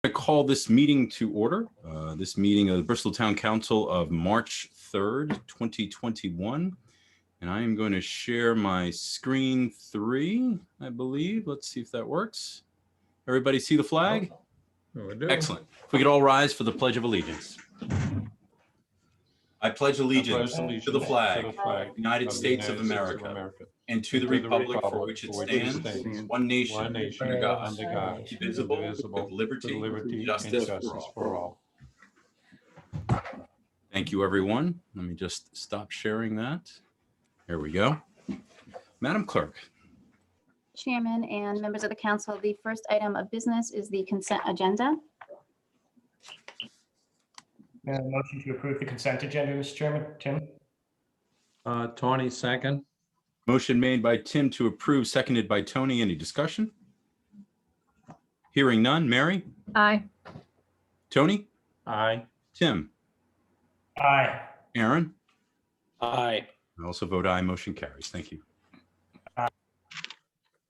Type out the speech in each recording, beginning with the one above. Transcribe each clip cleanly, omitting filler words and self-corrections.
I call this meeting to order. This meeting of the Bristol Town Council of March 3rd, 2021. And I am going to share my screen 3, I believe. Let's see if that works. Everybody see the flag? Excellent. If we could all rise for the Pledge of Allegiance. I pledge allegiance to the flag of the United States of America and to the republic for which it stands, one nation, under God, indivisible, with liberty and justice for all. Thank you, everyone. Let me just stop sharing that. There we go. Madam Clerk. Chairman and members of the council, the first item of business is the consent agenda. Motion to approve the consent agenda, Mr. Chairman. Tim? Tony, second. Motion made by Tim to approve, seconded by Tony. Any discussion? Hearing none. Mary? Aye. Tony? Aye. Tim? Aye. Aaron? Aye. I also vote aye. Motion carries. Thank you. The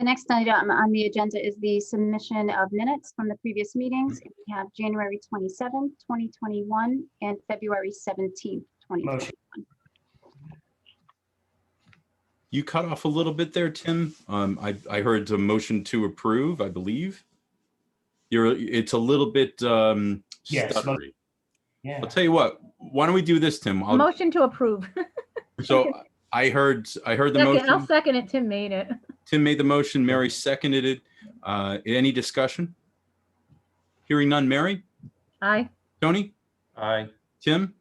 next item on the agenda is the submission of minutes from the previous meetings. We have January 27th, 2021 and February 17th, 2021. You cut off a little bit there, Tim. I heard a motion to approve, I believe. It's a little bit Yes, stuttery. Yeah. I'll tell you what, why don't we do this, Tim? Motion to approve. So I heard the Second, motion. I'll second it. Tim made it. Tim made the motion, Mary seconded it. Any discussion? Hearing none. Mary? Aye. Tony? Aye. Tim?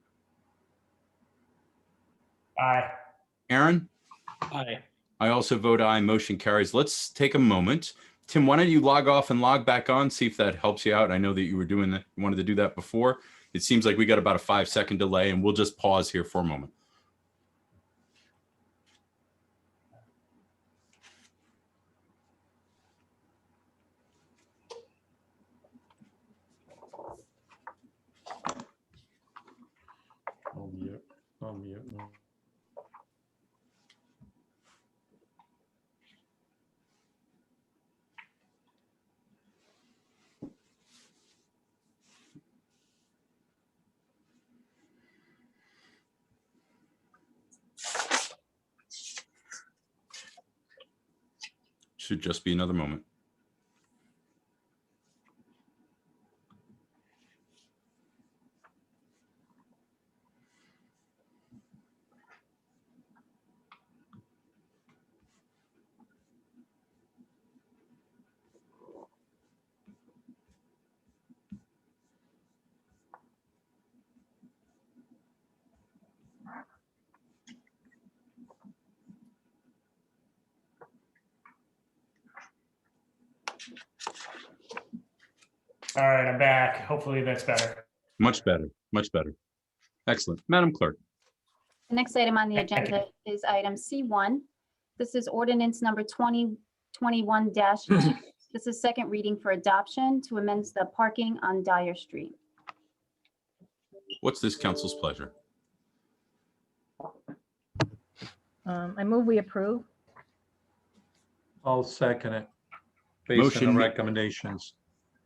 Aye. Aaron? Aye. I also vote aye. Motion carries. Let's take a moment. Tim, why don't you log off and log back on, see if that helps you out. I know that you were doing that, you wanted to do that before. It seems like we got about a 5-second delay, and we'll just pause here for a moment. On mute. Should just be another moment. All right, I'm back. Hopefully that's better. Much better. Much better. Excellent. Madam Clerk. The next item on the agenda is item C1. This is ordinance number 2021-2. This is second reading for adoption to amend the parking on Dyer Street. What's this council's pleasure? I move we approve. I'll second it. Based on Motion- the recommendations.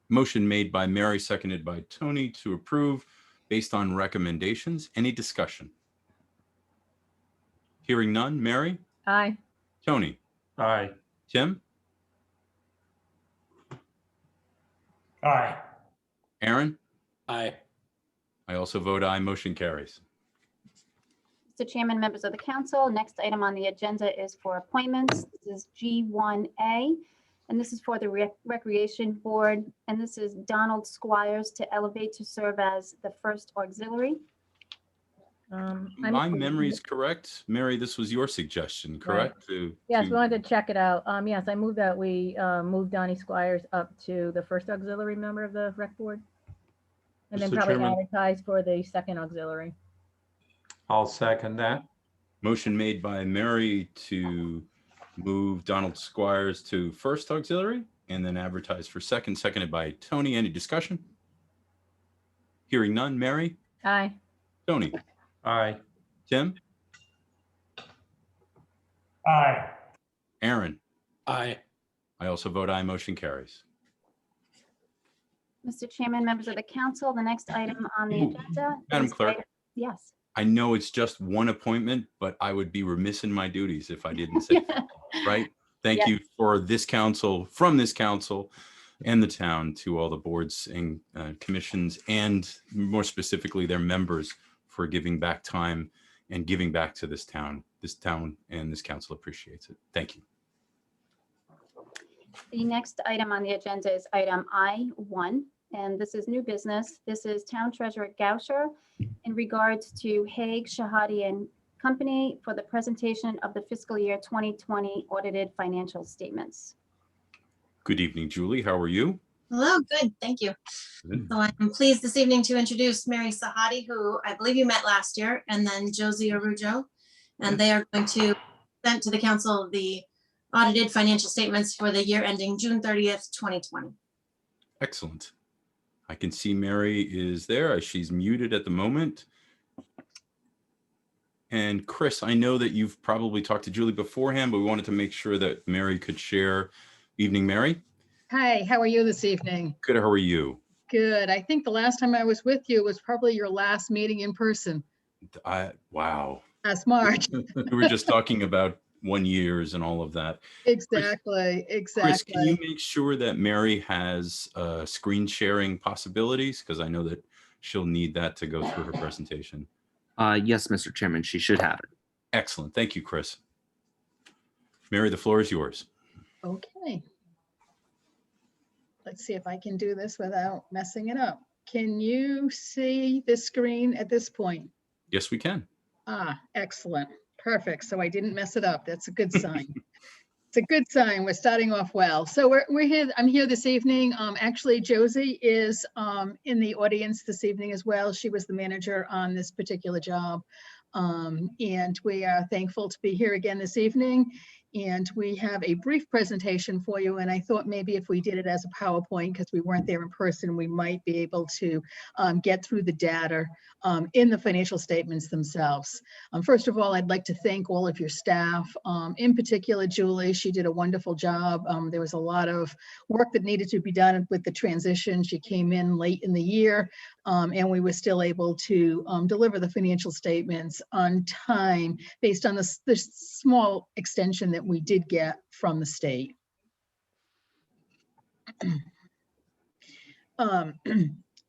Motion made by Mary, seconded by Tony to approve based on recommendations. Any discussion? Hearing none. Mary? Aye. Tony? Aye. Tim? Aye. Aaron? Aye. I also vote aye. Motion carries. Mr. Chairman, members of the council, next item on the agenda is for appointments. This is G1A, and this is for the Recreation Board, and this is Donald Squires to elevate to serve as the first auxiliary. My memory is correct. Mary, this was your suggestion, correct? Yes, we wanted to check it out. Yes, I move that we move Donnie Squires up to the first auxiliary member of the rec board. And then Mr. probably Chairman. advertise for the second auxiliary. I'll second that. Motion made by Mary to move Donald Squires to first auxiliary and then advertise for second, seconded by Tony. Any discussion? Hearing none. Mary? Aye. Tony? Aye. Tim? Aye. Aaron? Aye. I also vote aye. Motion carries. Mr. Chairman, members of the council, the next item on the Ooh, agenda. Madam is Clerk. item- Yes. I know it's just one appointment, but I would be remiss in my duties if I didn't say, right? Thank Yeah. you for this council, from this council and the town, to all the boards and commissions, and more specifically their members, for giving back time and giving back to this town. This town and this council appreciates it. Thank you. The next item on the agenda is item I1, and this is new business. This is Town Treasurer Gauscher in regards to Haig, Shahadi and Company for the presentation of the fiscal year 2020 audited financial statements. Good evening, Julie. How are you? Hello, good, thank you. Good. So I'm pleased this evening to introduce Mary Sahadi, who I believe you met last year, and then Josie Arujo. And they are going to present to the council the audited financial statements for the year ending June 30th, 2020. Excellent. I can see Mary is there. She's muted at the moment. And Chris, I know that you've probably talked to Julie beforehand, but we wanted to make sure that Mary could share. Evening, Mary. Hi, how are you this evening? Good. How are you? Good. I think the last time I was with you was probably your last meeting in person Wow. last March. We were just talking about 1 year and all of that. Exactly, Chris, can you exactly. make sure that Mary has screen sharing possibilities? Because I know that she'll need that to go through her presentation. Yes, Mr. Chairman, she should have it. Excellent. Thank you, Chris. Mary, the floor is yours. Okay. Let's see if I can do this without messing it up. Can you see the screen at this point? Yes, we can. Ah, excellent. Perfect. So I didn't mess it up. That's a good sign. It's a good sign. We're starting off well. So we're here. I'm here this evening. Actually, Josie is in the audience this evening as well. She was the manager on this particular job. And we are thankful to be here again this evening. And we have a brief presentation for you. And I thought maybe if we did it as a PowerPoint, because we weren't there in person, we might be able to get through the data in the financial statements themselves. First of all, I'd like to thank all of your staff, in particular, Julie. She did a wonderful job. There was a lot of work that needed to be done with the transition. She came in late in the year, and we were still able to deliver the financial statements on time based on the small extension that we did get from the state.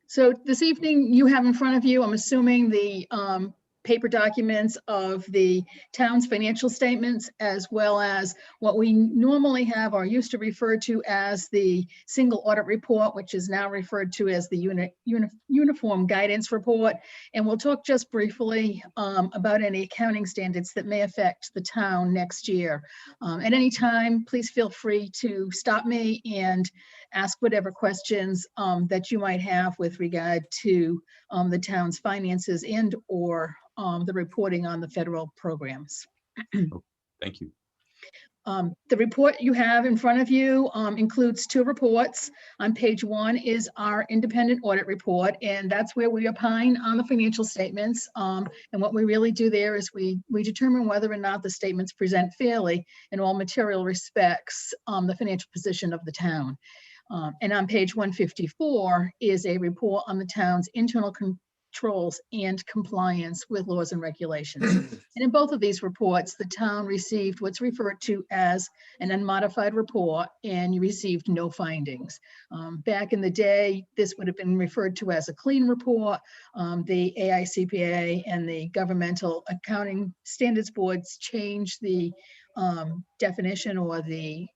So this evening you have in front of you, I'm assuming, the paper documents of the town's financial statements, as well as what we normally have or used to refer to as the single audit report, which is now referred to as the uniform guidance report. And we'll talk just briefly about any accounting standards that may affect the town next year. At any time, please feel free to stop me and ask whatever questions that you might have with regard to the town's finances and or the reporting on the federal programs. Thank you. The report you have in front of you includes two reports. On page 1 is our independent audit report, and that's where we opine on the financial statements. And what we really do there is we determine whether or not the statements present fairly in all material respects the financial position of the town. And on page 154 is a report on the town's internal controls and compliance with laws and regulations. And in both of these reports, the town received what's referred to as an unmodified report, and you received no findings. Back in the day, this would have been referred to as a clean report. The AICPA and the Governmental Accounting Standards Boards changed the definition or the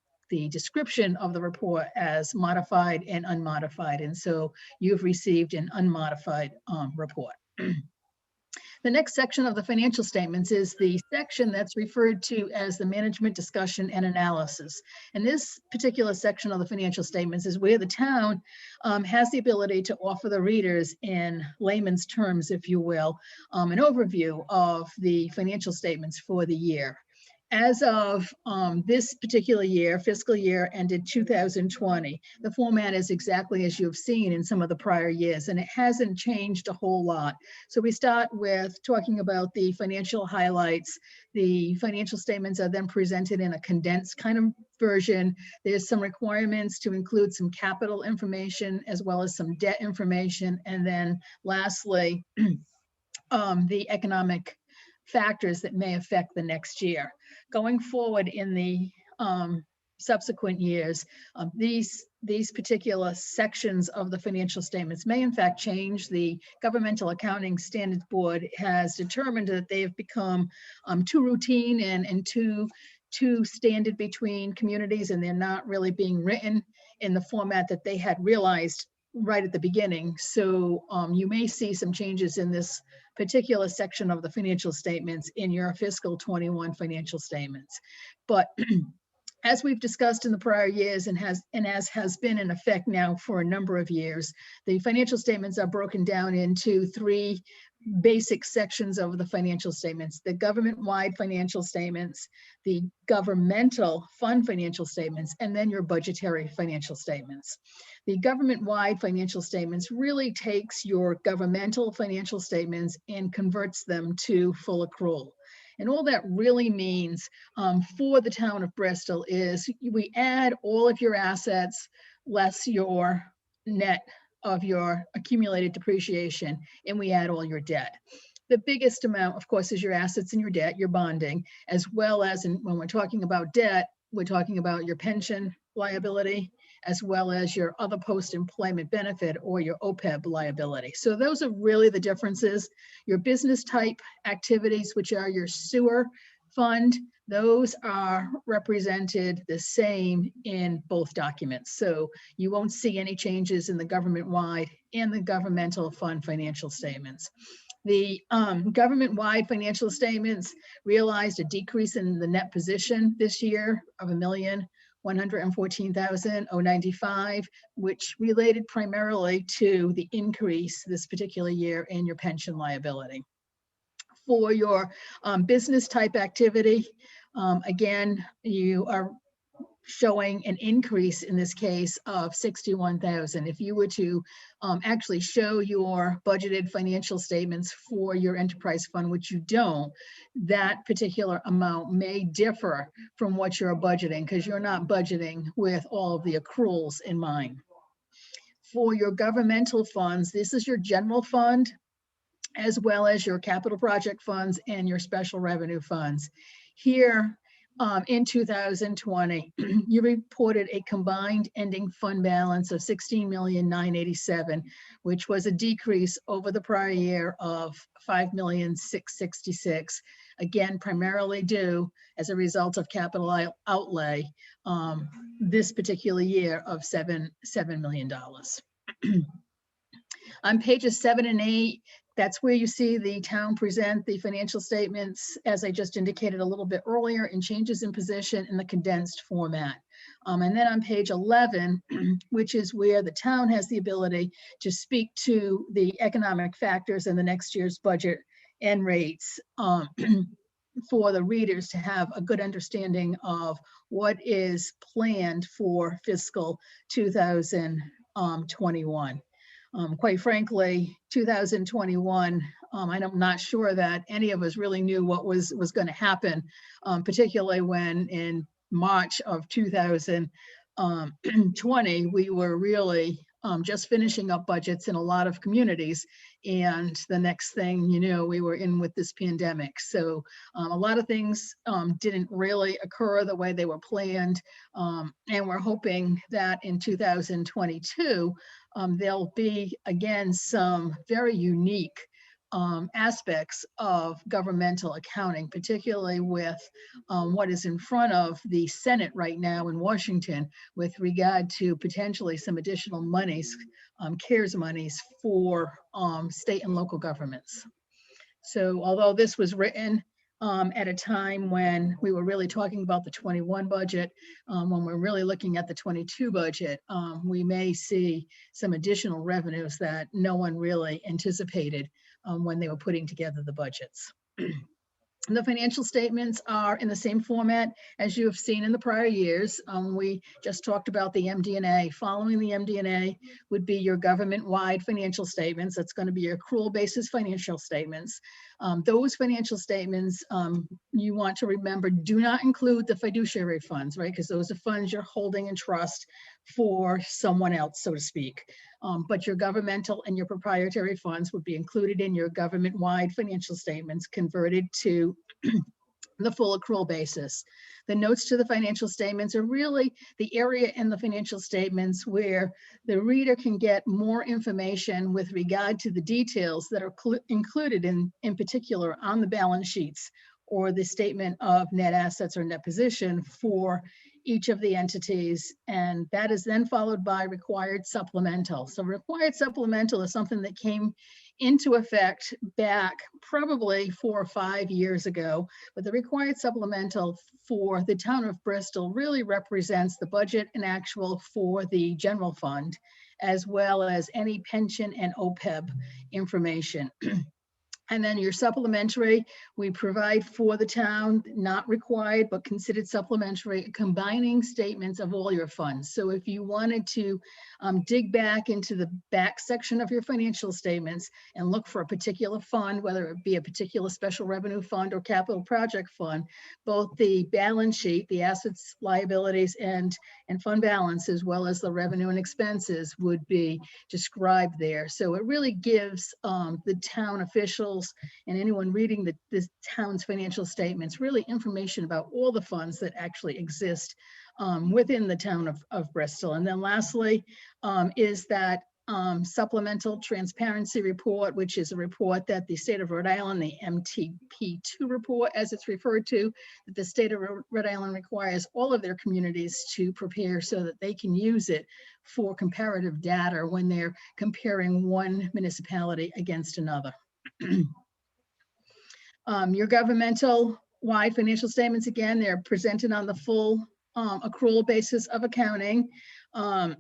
description of the report as modified and unmodified. And so you've received an unmodified report. The next section of the financial statements is the section that's referred to as the management discussion and analysis. And this particular section of the financial statements is where the town has the ability to offer the readers, in layman's terms, if you will, an overview of the financial statements for the year. as of this particular year, fiscal year ended 2020, the format is exactly as you've seen in some of the prior years, and it hasn't changed a whole lot. So we start with talking about the financial highlights. The financial statements are then presented in a condensed kind of version. There's some requirements to include some capital information as well as some debt information. And then lastly, the economic factors that may affect the next year. Going forward in the subsequent years, these particular sections of the financial statements may in fact change. The Governmental Accounting Standards Board has determined that they have become too routine and too standard between communities, and they're not really being written in the format that they had realized right at the beginning. So you may see some changes in this particular section of the financial statements in your fiscal 21 financial statements. But as we've discussed in the prior years and as has been in effect now for a number of years, the financial statements are broken down into three basic sections of the financial statements: the government-wide financial statements, the governmental fund financial statements, and then your budgetary financial statements. The government-wide financial statements really takes your governmental financial statements and converts them to full accrual. And all that really means for the town of Bristol is we add all of your assets less your net of your accumulated depreciation, and we add all your debt. The biggest amount, of course, is your assets and your debt, your bonding, as well as when we're talking about debt, we're talking about your pension liability, as well as your other post-employment benefit or your OPEB liability. So those are really the differences. Your business type activities, which are your sewer fund, those are represented the same in both documents. So you won't see any changes in the government-wide and the governmental fund financial statements. The government-wide financial statements realized a decrease in the net position this year of $1,114,095, which related primarily to the increase this particular year in your pension liability. For your business type activity, again, you are showing an increase in this case of 61,000. If you were to actually show your budgeted financial statements for your enterprise fund, which you don't, that particular amount may differ from what you're budgeting because you're not budgeting with all of the accruals in mind. For your governmental funds, this is your general fund, as well as your capital project funds and your special revenue funds. Here, in 2020, you reported a combined ending fund balance of $16,987,000, which was a decrease over the prior year of $5,666,000, again, primarily due as a result of capital outlay this particular year of $7 million. On pages 7 and 8, that's where you see the town present the financial statements, as I just indicated a little bit earlier, in changes in position in the condensed format. And then on page 11, which is where the town has the ability to speak to the economic factors in the next year's budget and rates for the readers to have a good understanding of what is planned for fiscal 2021. Quite frankly, 2021, I'm not sure that any of us really knew what was going to happen, particularly when in March of 2020, we were really just finishing up budgets in a lot of communities. And the next thing you know, we were in with this pandemic. So a lot of things didn't really occur the way they were planned. And we're hoping that in 2022, there'll be, again, some very unique aspects of governmental accounting, particularly with what is in front of the Senate right now in Washington with regard to potentially some additional monies, CARES monies for state and local governments. So although this was written at a time when we were really talking about the 21 budget, when we're really looking at the 22 budget, we may see some additional revenues that no one really anticipated when they were putting together the budgets. The financial statements are in the same format as you have seen in the prior years. We just talked about the MD&A. Following the MD&A would be your government-wide financial statements. That's going to be your accrual basis financial statements. Those financial statements, you want to remember, do not include the fiduciary funds, right? Because those are funds you're holding in trust for someone else, so to speak. But your governmental and your proprietary funds would be included in your government-wide financial statements, converted to the full accrual basis. The notes to the financial statements are really the area in the financial statements where the reader can get more information with regard to the details that are included in particular on the balance sheets or the statement of net assets or net position for each of the entities. And that is then followed by required supplemental. So required supplemental is something that came into effect back probably 4 or 5 years ago. But the required supplemental for the town of Bristol really represents the budget and actual for the general fund, as well as any pension and OPEB information. And then your supplementary, we provide for the town, not required, but considered supplementary, combining statements of all your funds. So if you wanted to dig back into the back section of your financial statements and look for a particular fund, whether it be a particular special revenue fund or capital project fund, both the balance sheet, the assets, liabilities, and fund balance, as well as the revenue and expenses would be described there. So it really gives the town officials and anyone reading this town's financial statements really information about all the funds that actually exist within the town of Bristol. And then lastly is that supplemental transparency report, which is a report that the state of Rhode Island, the MTP2 report, as it's referred to, that the state of Rhode Island requires all of their communities to prepare so that they can use it for comparative data when they're comparing one municipality against another. Your governmental wide financial statements, again, they're presented on the full accrual basis of accounting. There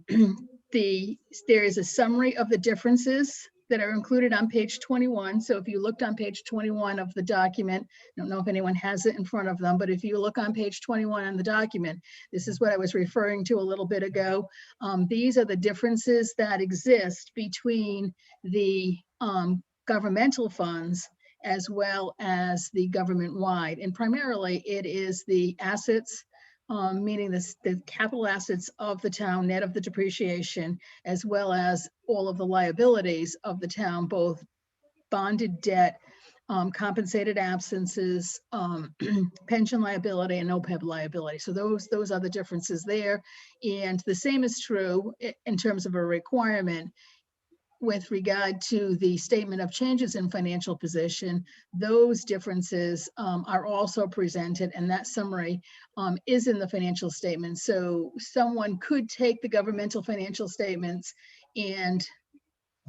is a summary of the differences that are included on page 21. So if you looked on page 21 of the document, I don't know if anyone has it in front of them, but if you look on page 21 on the document, this is what I was referring to a little bit ago. These are the differences that exist between the governmental funds as well as the government-wide. And primarily it is the assets, meaning the capital assets of the town, net of the depreciation, as well as all of the liabilities of the town, both bonded debt, compensated absences, pension liability, and OPEB liability. So those are the differences there. And the same is true in terms of a requirement with regard to the statement of changes in financial position. Those differences are also presented, and that summary is in the financial statement. So someone could take the governmental financial statements and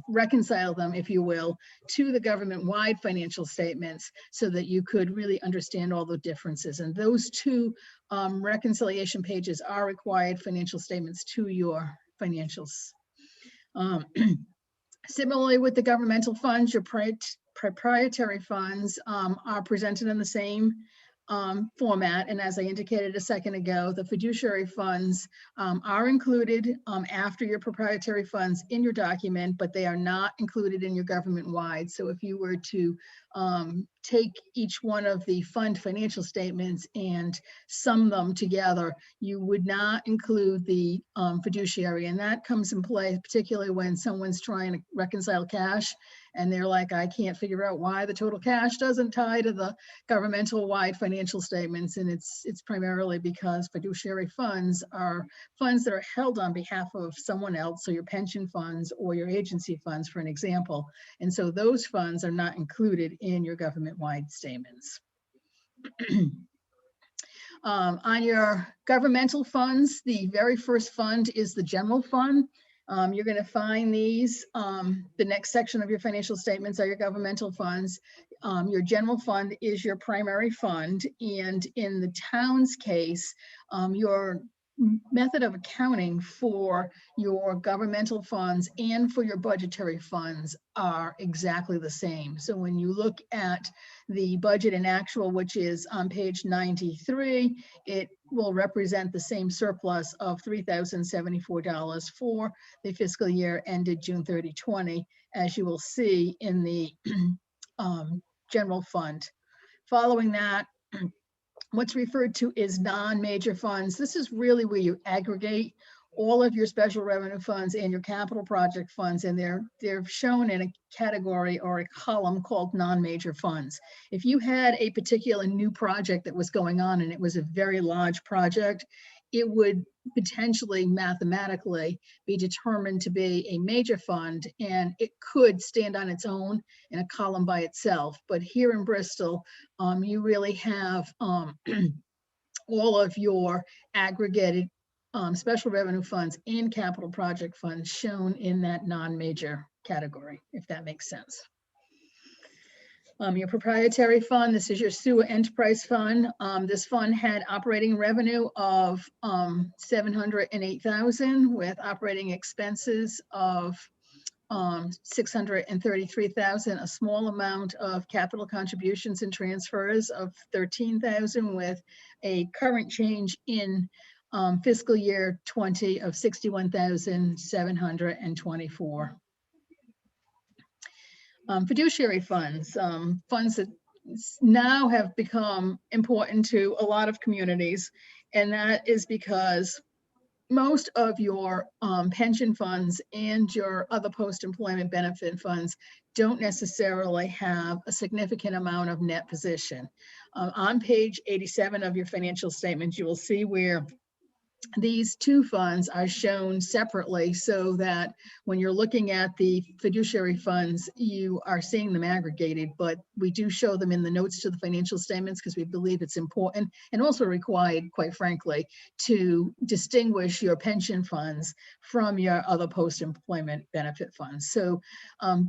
reconcile them, if you will, to the government-wide financial statements so that you could really understand all the differences. And those two reconciliation pages are required financial statements to your financials. Similarly, with the governmental funds, your proprietary funds are presented in the same format. And as I indicated a second ago, the fiduciary funds are included after your proprietary funds in your document, but they are not included in your government-wide. So if you were to take each one of the fund financial statements and sum them together, you would not include the fiduciary. And that comes in play, particularly when someone's trying to reconcile cash and they're like, I can't figure out why the total cash doesn't tie to the governmental wide financial statements. And it's primarily because fiduciary funds are funds that are held on behalf of someone else. So your pension funds or your agency funds, for an example. And so those funds are not included in your government-wide statements. On your governmental funds, the very first fund is the general fund. You're going to find these, the next section of your financial statements are your governmental funds. Your general fund is your primary fund. And in the town's case, your method of accounting for your governmental funds and for your budgetary funds are exactly the same. So when you look at the budget and actual, which is on page 93, it will represent the same surplus of $3,074 for the fiscal year ended June 30, 20, as you will see in the general fund. Following that, what's referred to as non-major funds. This is really where you aggregate all of your special revenue funds and your capital project funds, and they're shown in a category or a column called non-major funds. If you had a particular new project that was going on and it was a very large project, it would potentially mathematically be determined to be a major fund, and it could stand on its own in a column by itself. But here in Bristol, you really have all of your aggregated special revenue funds and capital project funds shown in that non-major category, if that makes sense. Your proprietary fund, this is your Sioux Enterprise Fund. This fund had operating revenue of $708,000 with operating expenses of $633,000, a small amount of capital contributions and transfers of $13,000 with a current change in fiscal year 20 of $61,724. Fiduciary funds, funds that now have become important to a lot of communities, and that is because most of your pension funds and your other post-employment benefit funds don't necessarily have a significant amount of net position. On page 87 of your financial statements, you will see where these two funds are shown separately so that when you're looking at the fiduciary funds, you are seeing them aggregated, but we do show them in the notes to the financial statements because we believe it's important and also required, quite frankly, to distinguish your pension funds from your other post-employment benefit funds. So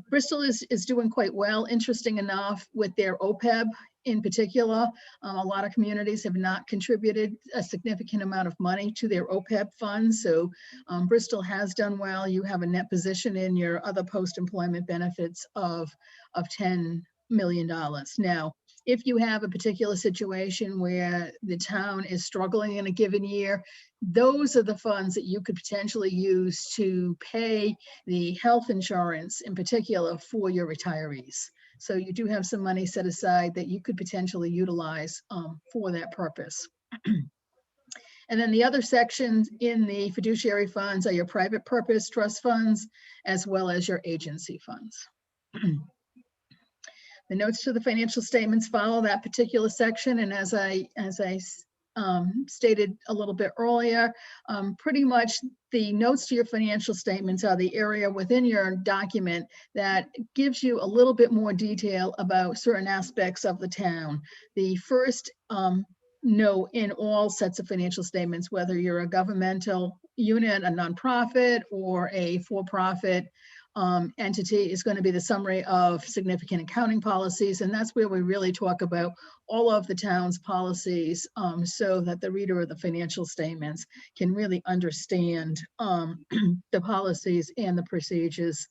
Bristol is doing quite well, interesting enough, with their OPEB. In particular, a lot of communities have not contributed a significant amount of money to their OPEB funds. So Bristol has done well. You have a net position in your other post-employment benefits of $10 million. Now, if you have a particular situation where the town is struggling in a given year, those are the funds that you could potentially use to pay the health insurance in particular for your retirees. So you do have some money set aside that you could potentially utilize for that purpose. And then the other sections in the fiduciary funds are your private purpose trust funds, as well as your agency funds. The notes to the financial statements follow that particular section. And as I stated a little bit earlier, pretty much the notes to your financial statements are the area within your document that gives you a little bit more detail about certain aspects of the town. The first note in all sets of financial statements, whether you're a governmental unit, a nonprofit, or a for-profit entity, is going to be the summary of significant accounting policies. And that's where we really talk about all of the town's policies so that the reader of the financial statements can really understand the policies and the procedures,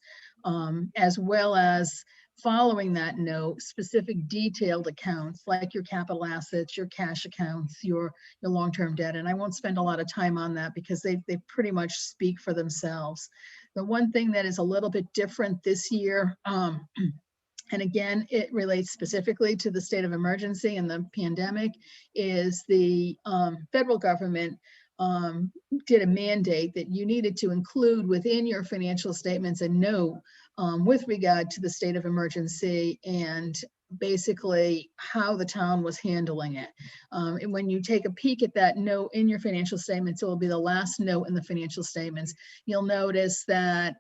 as well as following that note, specific detailed accounts like your capital assets, your cash accounts, your long-term debt. And I won't spend a lot of time on that because they pretty much speak for themselves. The one thing that is a little bit different this year, and again, it relates specifically to the state of emergency and the pandemic, is the federal government did a mandate that you needed to include within your financial statements a note with regard to the state of emergency and basically how the town was handling it. And when you take a peek at that note in your financial statements, it will be the last note in the financial statements. You'll notice that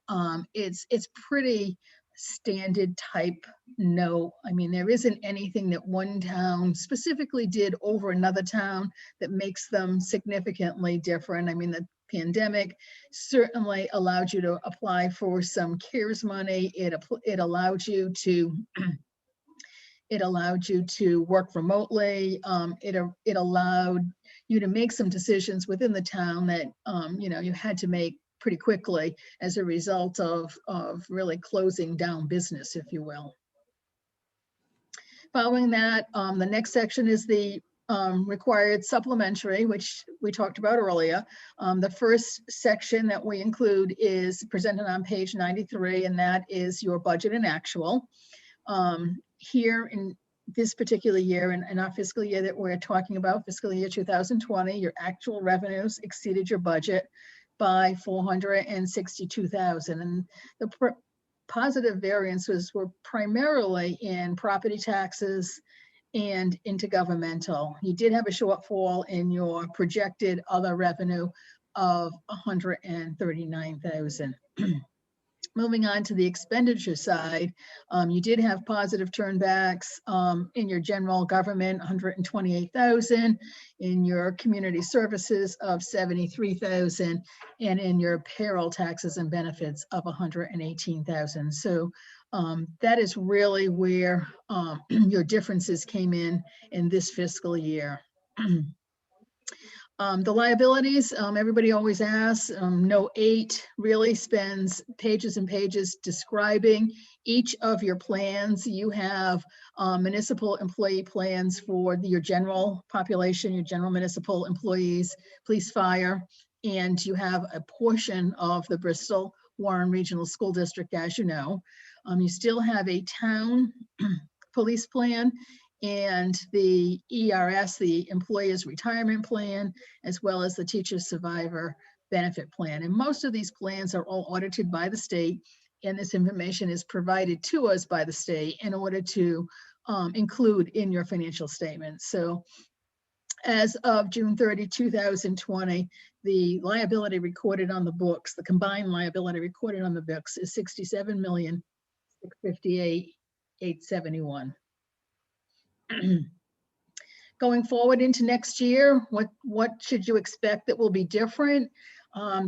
it's pretty standard type note. I mean, there isn't anything that one town specifically did over another town that makes them significantly different. I mean, the pandemic certainly allowed you to apply for some CARES money. It allowed you to work remotely. It allowed you to make some decisions within the town that, you had to make pretty quickly as a result of really closing down business, if you will. Following that, the next section is the required supplementary, which we talked about earlier. The first section that we include is presented on page 93, and that is your budget and actual. Here in this particular year, in our fiscal year that we're talking about, fiscal year 2020, your actual revenues exceeded your budget by $462,000. And the positive variances were primarily in property taxes and intergovernmental. You did have a shortfall in your projected other revenue of $139,000. Moving on to the expenditure side, you did have positive turnbacks in your general government, $128,000, in your community services of $73,000, and in your payroll taxes and benefits of $118,000. So that is really where your differences came in this fiscal year. The liabilities, everybody always asks, note 8 really spends pages and pages describing each of your plans. You have municipal employee plans for your general population, your general municipal employees, police, fire, and you have a portion of the Bristol Warren Regional School District, as you know. You still have a town police plan and the ERS, the Employees Retirement Plan, as well as the Teacher Survivor Benefit Plan. And most of these plans are all audited by the state, and this information is provided to us by the state in order to include in your financial statements. So as of June 30, 2020, the liability recorded on the books, the combined liability recorded on the books is $67,658,871. Going forward into next year, what should you expect that will be different?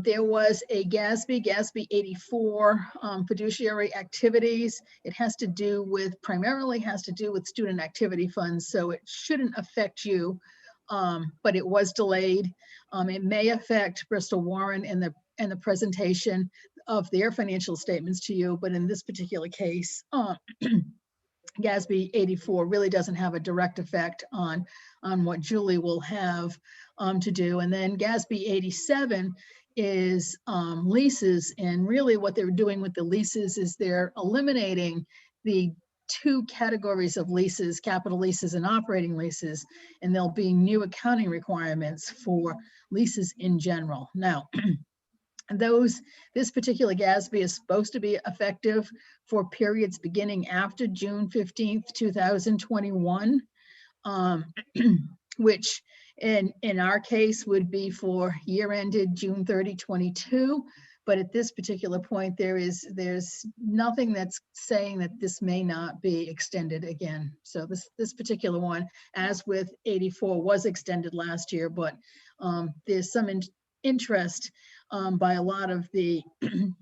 There was a GASB 84 fiduciary activities. It has to do with, primarily has to do with student activity funds, so it shouldn't affect you, but it was delayed. It may affect Bristol Warren and the presentation of their financial statements to you, but in this particular case, GASB 84 really doesn't have a direct effect on what Julie will have to do. And then GASB 87 is leases, and really what they're doing with the leases is they're eliminating the two categories of leases, capital leases and operating leases, and there'll be new accounting requirements for leases in general. Now, this particular GASB is supposed to be effective for periods beginning after June 15th, 2021, which in our case would be for year ended June 30, 22. But at this particular point, there's nothing that's saying that this may not be extended again. So this particular one, as with 84, was extended last year, but there's some interest by a lot of the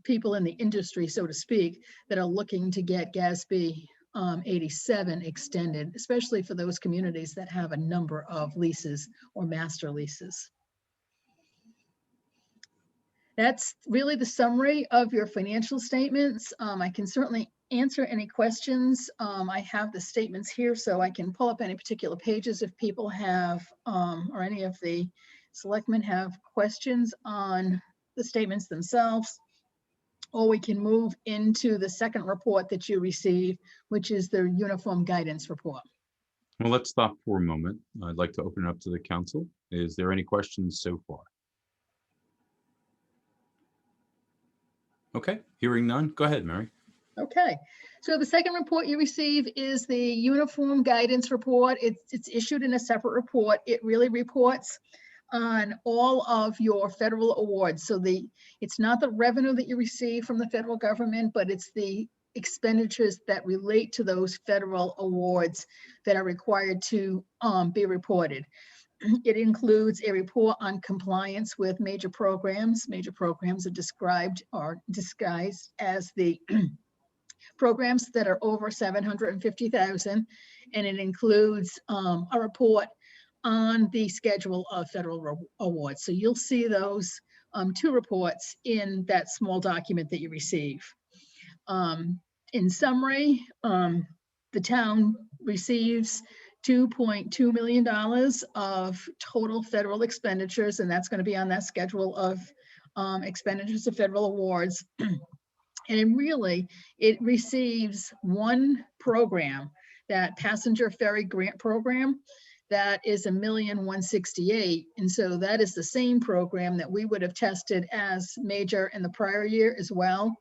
people in the industry, so to speak, that are looking to get GASB 87 extended, especially for those communities that have a number of leases or master leases. That's really the summary of your financial statements. I can certainly answer any questions. I have the statements here, so I can pull up any particular pages if people have, or any of the selectmen have questions on the statements themselves, or we can move into the second report that you receive, which is the Uniform Guidance Report. Well, let's stop for a moment. I'd like to open it up to the council. Is there any questions so far? Okay, hearing none. Go ahead, Mary. Okay, so the second report you receive is the Uniform Guidance Report. It's issued in a separate report. It really reports on all of your federal awards. So it's not the revenue that you receive from the federal government, but it's the expenditures that relate to those federal awards that are required to be reported. It includes a report on compliance with major programs. Major programs are described or disguised as the programs that are over $750,000, and it includes a report on the schedule of federal awards. So you'll see those 2 reports in that small document that you receive. In summary, the town receives $2.2 million of total federal expenditures, and that's going to be on that schedule of expenditures of federal awards. And really, it receives one program, that passenger ferry grant program, that is $1,168,000. And so that is the same program that we would have tested as major in the prior year as well.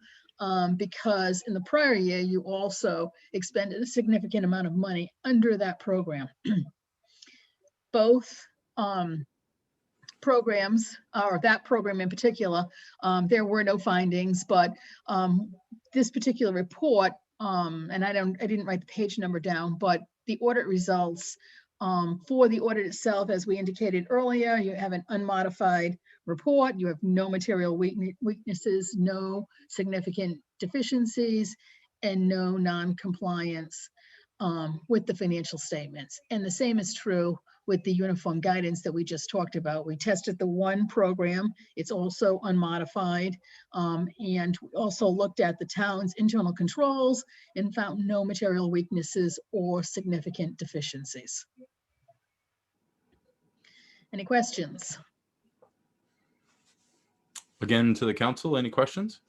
Because in the prior year, you also expended a significant amount of money under that program. Both programs, or that program in particular, there were no findings, but this particular report, and I didn't write the page number down, but the audit results for the audit itself, as we indicated earlier, you have an unmodified report. You have no material weaknesses, no significant deficiencies, and no non-compliance with the financial statements. And the same is true with the uniform guidance that we just talked about. We tested the one program. It's also unmodified. And we also looked at the town's internal controls and found no material weaknesses or significant deficiencies. Any questions? Again, to the council, any questions?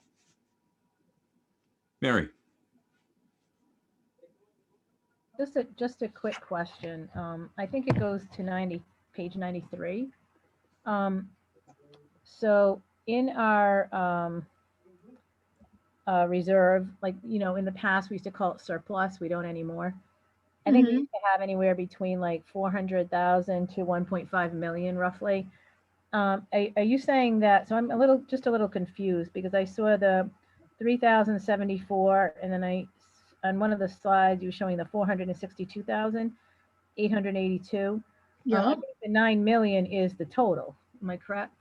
Mary? Just a quick question. I think it goes to page 93. So in our reserve, like, in the past, we used to call it surplus. We don't anymore. I think we used to have anywhere between like 400,000 to 1.5 million roughly. Are you saying that? So I'm just a little confused, because I saw the 3,074, and then on one of the slides, you were showing the 462,882. Yeah. I think the 9 million is the total. Am I correct?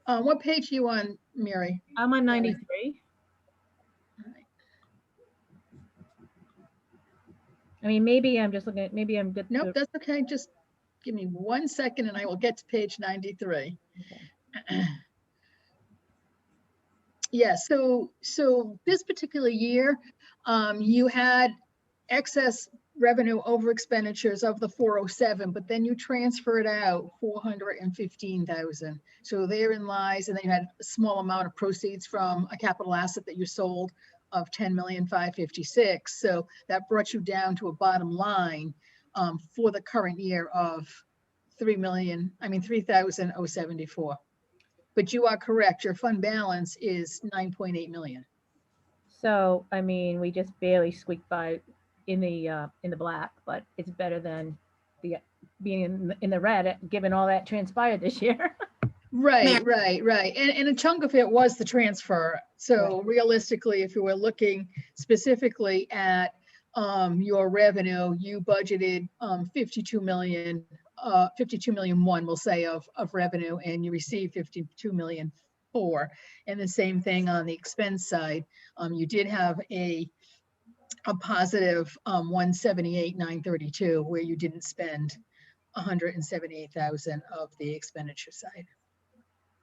What page are you on, Mary? I'm on 93. I mean, maybe I'm just looking at, maybe I'm good. Nope, that's okay. Just give me 1 second and I will get to page 93. Okay. Yeah, so this particular year, you had excess revenue over expenditures of the 407, but then you transferred out 415,000. So therein lies, and then you had a small amount of proceeds from a capital asset that you sold of 10,556,000. So that brought you down to a bottom line for the current year of 3,074. But you are correct. Your fund balance is 9.8 million. So, I mean, we just barely squeaked by in the black, but it's better than being in the red, given all that transpired this year. Right. And a chunk of it was the transfer. So Right. Realistically, if you were looking specifically at your revenue, you budgeted 52 million, 52 million one, we'll say, of revenue, and you received 52 million 4. And the same thing on the expense side. You did have a positive 178,932, where you didn't spend 178,000 of the expenditure side.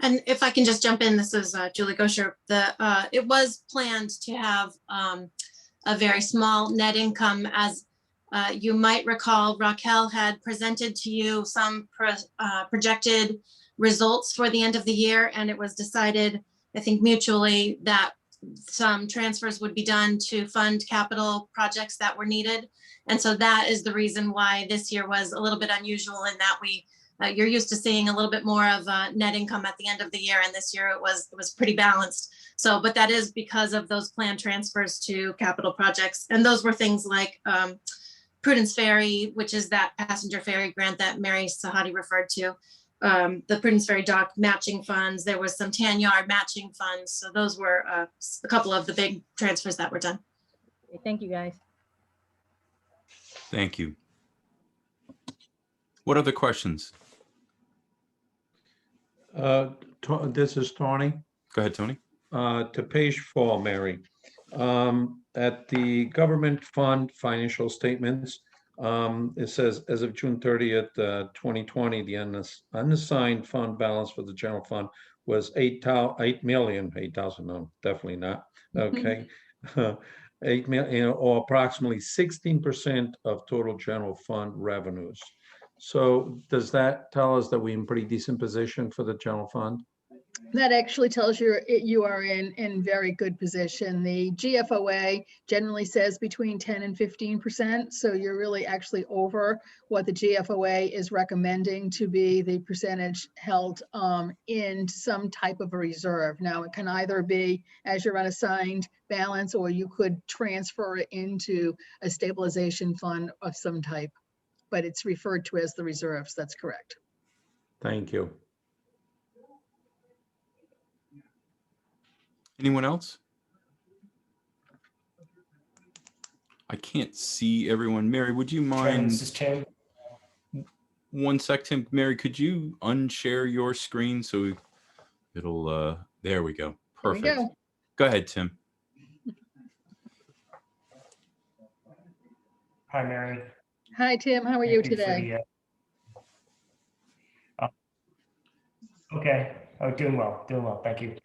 And if I can just jump in, this is Julie Gosher. It was planned to have a very small net income. As you might recall, Raquel had presented to you some projected results for the end of the year, and it was decided, I think mutually, that some transfers would be done to fund capital projects that were needed. And so that is the reason why this year was a little bit unusual, in that you're used to seeing a little bit more of net income at the end of the year, and this year it was pretty balanced. So, but that is because of those planned transfers to capital projects. And those were things like Prudence Ferry, which is that passenger ferry grant that Mary Sahadi referred to, the Prudence Ferry dock matching funds. There was some tan yard matching funds. So those were a couple of the big transfers that were done. Thank you, guys. Thank you. What other questions? This is Tony. Go ahead, Tony. To page 4, Mary. At the government fund financial statements, It says, as of June 30th, 2020, the unassigned fund balance for the general fund was 8,000,000, no, definitely not, okay. 8 million, or approximately 16% of total general fund revenues. So does that tell us that we're in pretty decent position for the general fund? That actually tells you you are in very good position. The GFOA generally says between 10 and 15%. So you're really actually over what the GFOA is recommending to be the percentage held in some type of a reserve. Now, it can either be as your unassigned balance, or you could transfer it into a stabilization fund of some type, but it's referred to as the reserves. That's correct. Thank you. Anyone else? I can't see everyone. Mary, would you Chairman, mind? this is Tim. One sec, Tim. Mary, could you unshare your screen so it'll, there we go. There we Perfect. go. Go ahead, Tim. Hi, Mary. Hi, Tim. How are you Thank for today? Okay. Oh, doing well. Thank you.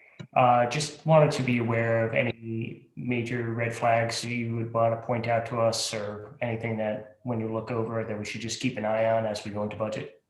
Just wanted to be aware of any major red flags you would want to point out to us, or anything that when you look over that we should just keep an eye on as we go into budget.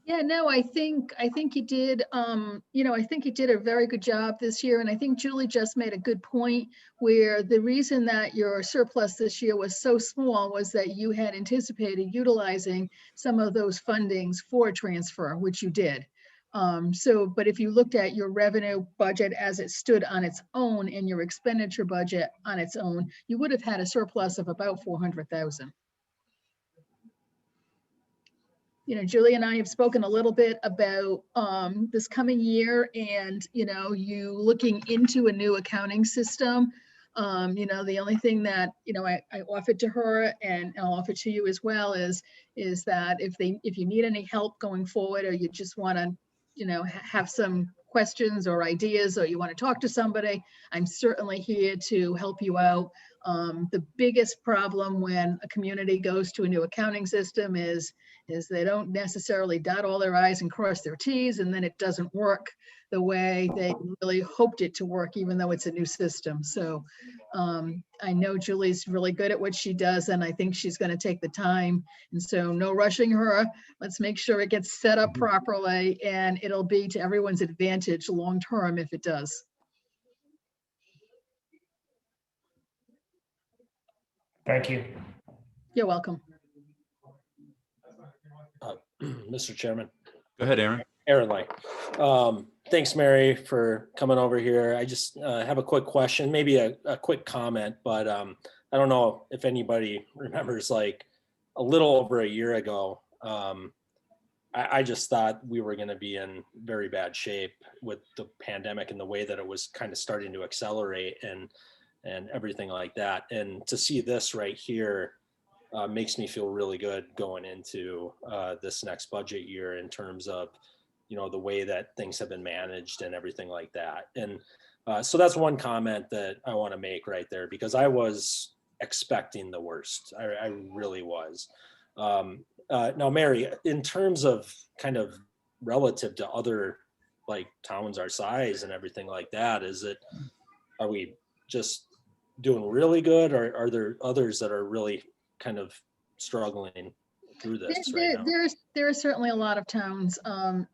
Yeah, no, I think you did, I think you did a very good job this year. And I think Julie just made a good point, where the reason that your surplus this year was so small was that you had anticipated utilizing some of those fundings for transfer, which you did. But if you looked at your revenue budget as it stood on its own and your expenditure budget on its own, you would have had a surplus of about 400,000. Julie and I have spoken a little bit about this coming year, and, you looking into a new accounting system. The only thing that, I offered to her, and I'll offer to you as well, is that if you need any help going forward, or you just want to, have some questions or ideas, or you want to talk to somebody, I'm certainly here to help you out. The biggest problem when a community goes to a new accounting system is they don't necessarily dot all their I's and cross their T's, and then it doesn't work the way they really hoped it to work, even though it's a new system. So I know Julie's really good at what she does, and I think she's going to take the time. And so no rushing her. Let's make sure it gets set up properly, and it'll be to everyone's advantage long term if it does. Thank you. You're welcome. Mr. Chairman. Go ahead, Aaron. Aaron Lang. Thanks, Mary, for coming over here. I just have a quick question, maybe a quick comment, but I don't know if anybody remembers, like a little over a year ago, I just thought we were going to be in very bad shape with the pandemic and the way that it was kind of starting to accelerate and everything like that. And to see this right here makes me feel really good going into this next budget year in terms of, the way that things have been managed and everything like that. And so that's one comment that I want to make right there, because I was expecting the worst. I really was. Now, Mary, in terms of kind of relative to other like towns our size and everything like that, are we just doing really good, or are there others that are really kind of struggling through this right now? There are certainly a lot of towns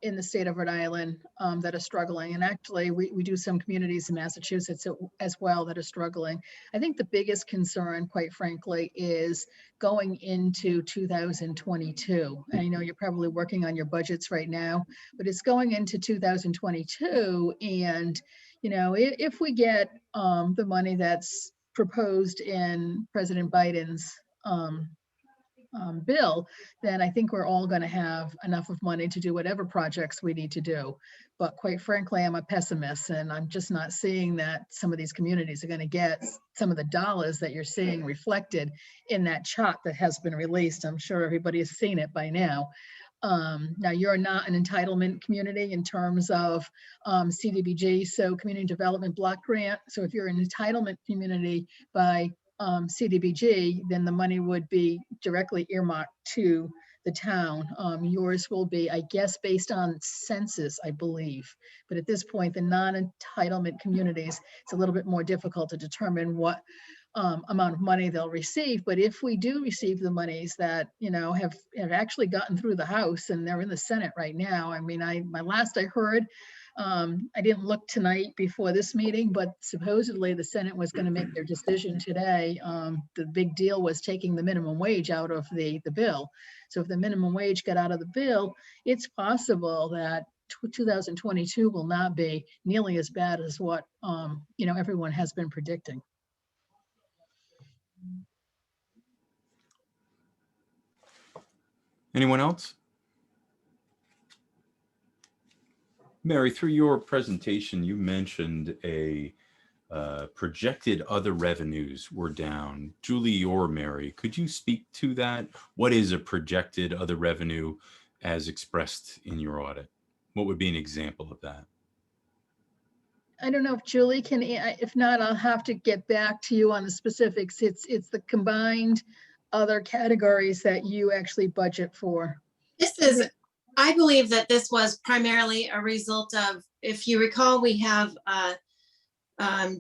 in the state of Rhode Island that are struggling. And actually, we do some communities in Massachusetts as well that are struggling. I think the biggest concern, quite frankly, is going into 2022. And I know you're probably working on your budgets right now, but it's going into 2022. And, if we get the money that's proposed in President Biden's bill, then I think we're all going to have enough of money to do whatever projects we need to do. But quite frankly, I'm a pessimist, and I'm just not seeing that some of these communities are going to get some of the dollars that you're seeing reflected in that chart that has been released. I'm sure everybody has seen it by now. Now, you're not an entitlement community in terms of CDBG, so Community Development Block Grant. So if you're an entitlement community by CDBG, then the money would be directly earmarked to the town. Yours will be, I guess, based on census, I believe. But at this point, the non-entitlement communities, it's a little bit more difficult to determine what amount of money they'll receive. But if we do receive the monies that, you know, have actually gotten through the House and they're in the Senate right now. I mean, my last I heard, I didn't look tonight before this meeting, but supposedly the Senate was going to make their decision today. The big deal was taking the minimum wage out of the bill. So if the minimum wage got out of the bill, it's possible that 2022 will not be nearly as bad as what, you know, everyone has been predicting. Anyone else? Mary, through your presentation, you mentioned a projected other revenues were down. Julie or Mary, could you speak to that? What is a projected other revenue as expressed in your audit? What would be an example of that? I don't know if Julie can, if not, I'll have to get back to you on the specifics. It's the combined other categories that you actually budget for. This is, I believe that this was primarily a result of, if you recall, we have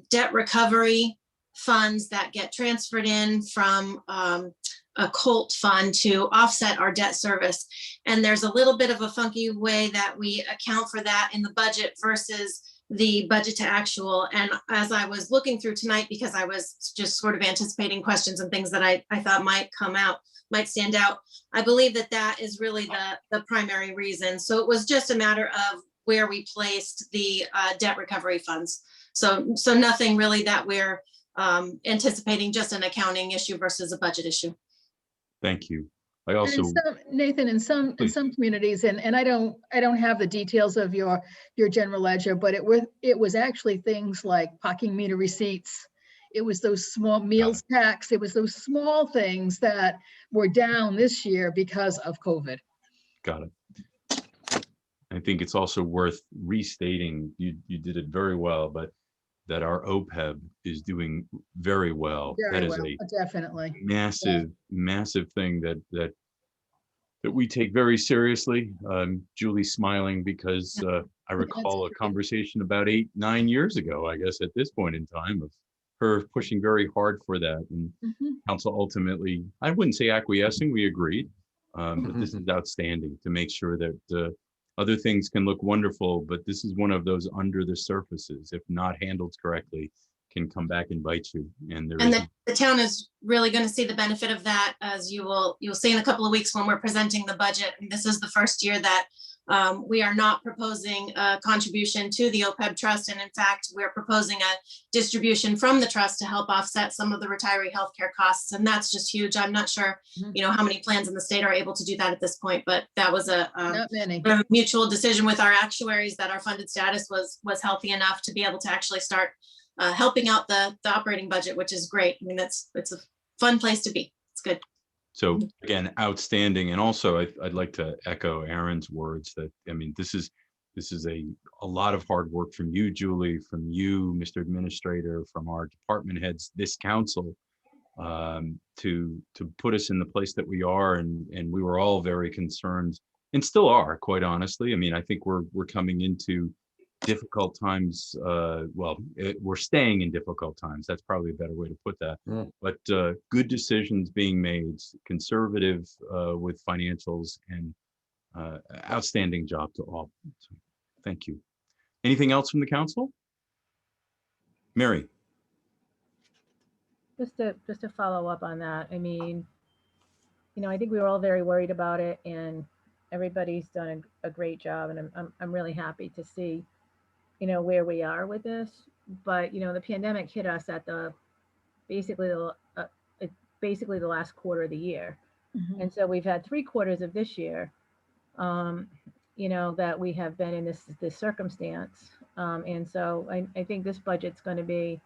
debt recovery funds that get transferred in from a COLT fund to offset our debt service. And there's a little bit of a funky way that we account for that in the budget versus the budget to actual. And as I was looking through tonight, because I was just sort of anticipating questions and things that I thought might come out, might stand out, I believe that that is really the primary reason. So it was just a matter of where we placed the debt recovery funds. So nothing really that we're anticipating, just an accounting issue versus a budget issue. Thank you. I also, Nathan, in some communities, and I don't have the details of your general ledger, but it was actually things like parking meter receipts. It was those small meals tax. It was those small things that were down this year because of COVID. got it. I think it's also worth restating, you did it very well, but that our OPEB is doing very well. Very that is well, a definitely massive thing that we take very seriously. Julie's smiling because I recall a conversation about 8-9 years ago, I guess at this point in time, of her pushing very hard for that. And council ultimately, I wouldn't say acquiescing, we agreed, but this is outstanding to make sure that other things can look wonderful, but this is one of those under the surfaces, if not handled correctly, can come back and bite you. And the town is really going to see the benefit of that, as you'll see in a couple of weeks when we're presenting the budget. And this is the first year that we are not proposing a contribution to the OPEB trust. And in fact, we're proposing a distribution from the trust to help offset some of the retiree healthcare costs. And that's just huge. I'm not sure, how many plans in the state are able to do that at this point, but that was a mutual decision with our actuaries that our funded status was healthy enough to be able to actually start helping out the operating budget, which is great. I mean, it's a fun place to be. It's good. So again, outstanding. And also I'd like to echo Aaron's words that, I mean, this is a lot of hard work from you, Julie, from you, Mr. Administrator, from our department heads, this council, to put us in the place that we are. And we were all very concerned and still are, quite honestly. I mean, I think we're coming into difficult times. We're staying in difficult times. That's probably a better way to put that. But good decisions being made, conservative with financials, and outstanding job to all. So, thank you. Anything else from the council? Mary. Just to follow up on that. I mean, I think we were all very worried about it, and everybody's done a great job, and I'm really happy to see where we are with this. But the pandemic hit us at basically the last quarter of the year. And so we've had 3 quarters of this year that we have been in this circumstance, and so I think this budget's going to be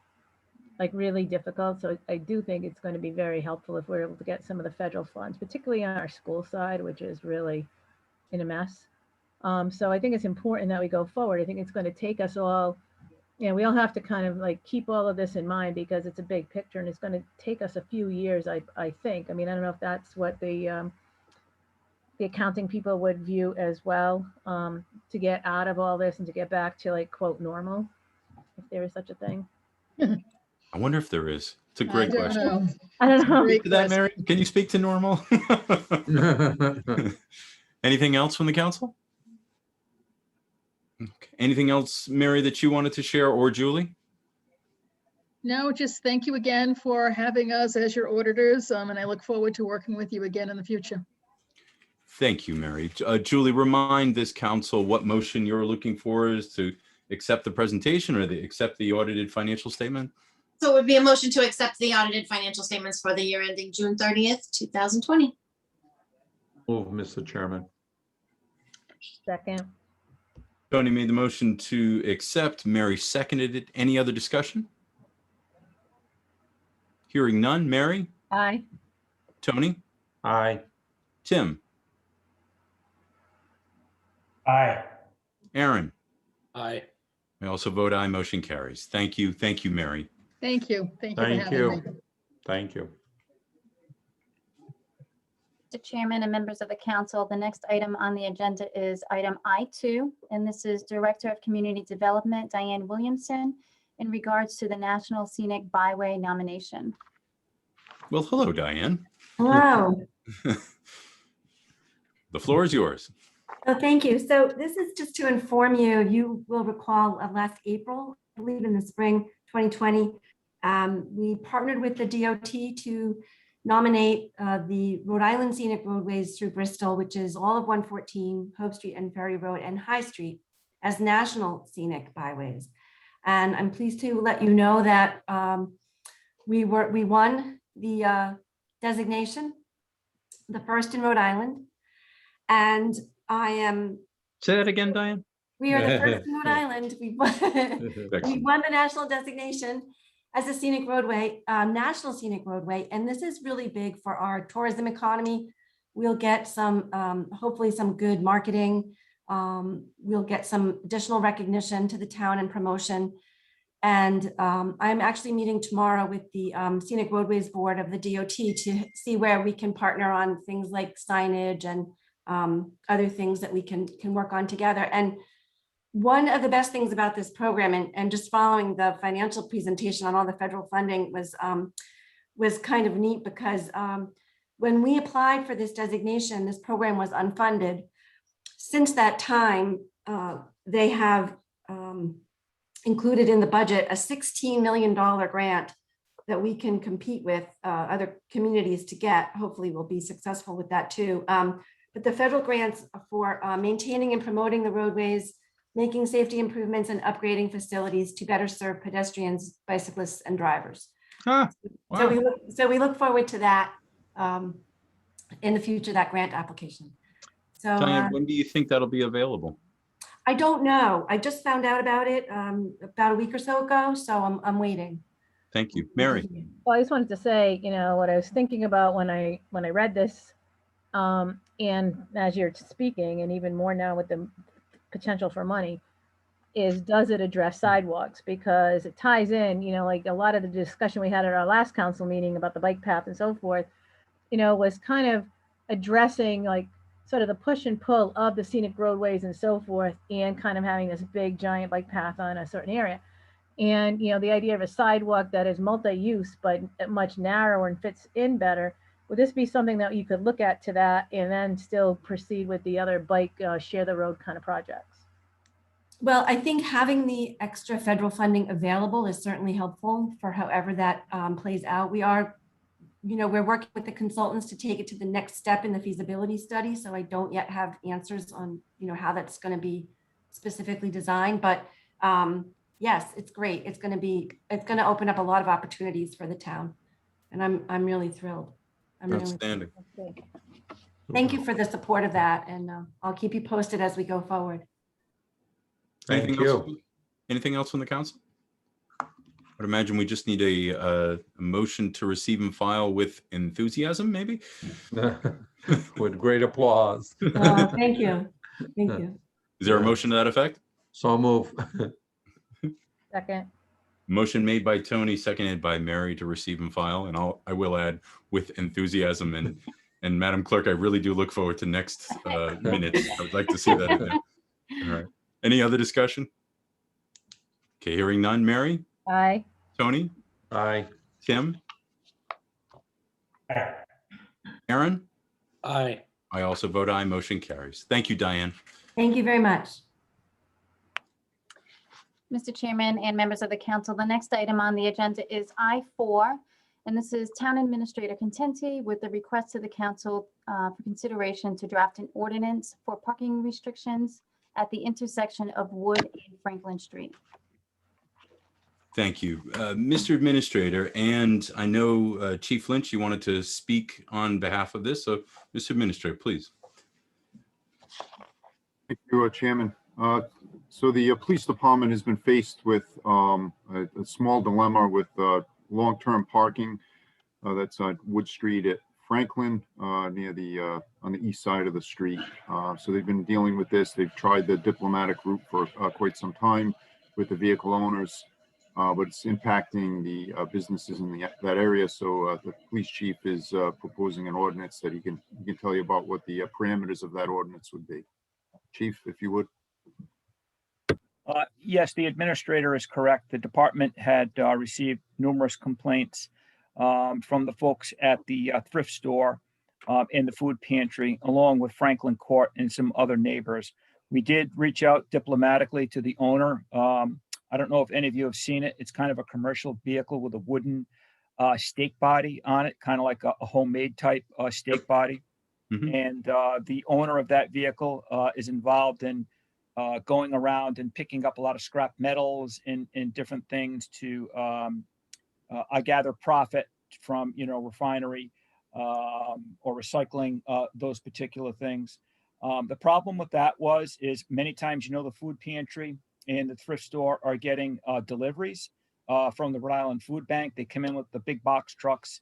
like really difficult. So I do think it's going to be very helpful if we're able to get some of the federal funds, particularly on our school side, which is really in a mess. So I think it's important that we go forward. I think it's going to take us all, Yeah, we all have to kind of like keep all of this in mind because it's a big picture and it's going to take us a few years, I think. I mean, I don't know if that's what the accounting people would view as well, to get out of all this and to get back to like quote normal, if there is such a thing. I wonder if there is. It's a I great don't question. know. I don't know. Great To that, question. Mary, can you speak to normal? Anything else from the council? Okay. Anything else, Mary, that you wanted to share, or Julie? No, just thank you again for having us as your auditors, and I look forward to working with you again in the future. Thank you, Mary. Julie, remind this council what motion you're looking for is to accept the presentation or accept the audited financial statement? So it would be a motion to accept the audited financial statements for the year ending June 30th, 2020. Move, Mr. Chairman. Second. Tony made the motion to accept. Mary seconded it. Any other discussion? Hearing none. Mary? Aye. Tony? Aye. Tim? Aye. Aaron? Aye. I also vote aye. Motion carries. Thank you. Thank you, Mary. Thank you. Thank you for Thank having you. me. Thank you. Mr. Chairman and members of the council, the next item on the agenda is item I2, and this is Director of Community Development, Diane Williamson, in regards to the National Scenic Byway nomination. Well, hello, Diane. Hello. The floor is yours. Oh, thank you. So this is just to inform you, you will recall last April, I believe in the spring 2020, we partnered with the DOT to nominate the Rhode Island Scenic Roadways through Bristol, which is all of 114, Hope Street and Ferry Road and High Street, as National Scenic Byways. And I'm pleased to let you know that we won the designation, the first in Rhode Island. And I am. Say that again, Diane. We are the first in Rhode Island. We won the national designation as a scenic roadway, national scenic roadway. And this is really big for our tourism economy. We'll get some, hopefully some good marketing. We'll get some additional recognition to the town and promotion. And I'm actually meeting tomorrow with the Scenic Roadways Board of the DOT to see where we can partner on things like signage and other things that we can work on together. And one of the best things about this program, and just following the financial presentation on all the federal funding, was kind of neat because when we applied for this designation, this program was unfunded. Since that time, they have included in the budget a $16 million grant that we can compete with other communities to get. Hopefully we'll be successful with that too. But the federal grants for maintaining and promoting the roadways, making safety improvements and upgrading facilities to better serve pedestrians, bicyclists, and drivers. Wow. So we look forward to that in the future, that grant application. So Diane, when do you think that'll be available? I don't know. I just found out about it about a week or so ago, so I'm waiting. Thank you. Mary? Well, I just wanted to say, you know, what I was thinking about when I read this, and as you're speaking, and even more now with the potential for money, is does it address sidewalks? Because it ties in, you know, like a lot of the discussion we had at our last council meeting about the bike path and so forth, you know, was kind of addressing like sort of the push and pull of the scenic roadways and so forth, and kind of having this big giant bike path on a certain area. And, you know, the idea of a sidewalk that is multi-use, but much narrower and fits in better. Would this be something that you could look at to that and then still proceed with the other bike share the road kind of projects? Well, I think having the extra federal funding available is certainly helpful for however that plays out. We are, you know, we're working with the consultants to take it to the next step in the feasibility study. So I don't yet have answers on, you know, how that's going to be specifically designed. But yes, it's great. It's going to open up a lot of opportunities for the town. And I'm really thrilled. Outstanding. Thank you for the support of that. And I'll keep you posted as we go forward. Thank you. Anything else from the council? I would imagine we just need a motion to receive and file with enthusiasm, maybe? With great applause. Thank you. Thank you. Is there a motion to that effect? So move. Second. Motion made by Tony, seconded by Mary to receive and file. And I will add with enthusiasm and Madam Clerk, I really do look forward to next minutes. I would like to see that in there. All right. Any other discussion? Okay, hearing none. Mary? Aye. Tony? Aye. Tim? Aye. Aaron? Aye. I also vote aye. Motion carries. Thank you, Diane. Thank you very much. Mr. Chairman and members of the council, the next item on the agenda is I4, and this is Town Administrator Contenti with the request to the council for consideration to draft an ordinance for parking restrictions at the intersection of Wood and Franklin Street. Thank you. Mr. Administrator, and I know Chief Lynch, you wanted to speak on behalf of this. So, Mr. Administrator, please. Thank you, Chairman. So the police department has been faced with a small dilemma with long-term parking that's on Wood Street at Franklin near the on the east side of the street. So they've been dealing with this. They've tried the diplomatic route for quite some time with the vehicle owners, but it's impacting the businesses in that area. So the police chief is proposing an ordinance that he can tell you about what the parameters of that ordinance would be. Chief, if you would. Yes, the administrator is correct. The department had received numerous complaints from the folks at the thrift store and the food pantry, along with Franklin Court and some other neighbors. We did reach out diplomatically to the owner. I don't know if any of you have seen it. It's kind of a commercial vehicle with a wooden stake body on it, kind of like a homemade type stake body. Mhm. And the owner of that vehicle is involved in going around and picking up a lot of scrap metals and different things to, I gather, profit from, refinery or recycling those particular things. The problem with that is many times, the food pantry and the thrift store are getting deliveries from the Rhode Island Food Bank. They come in with the big box trucks,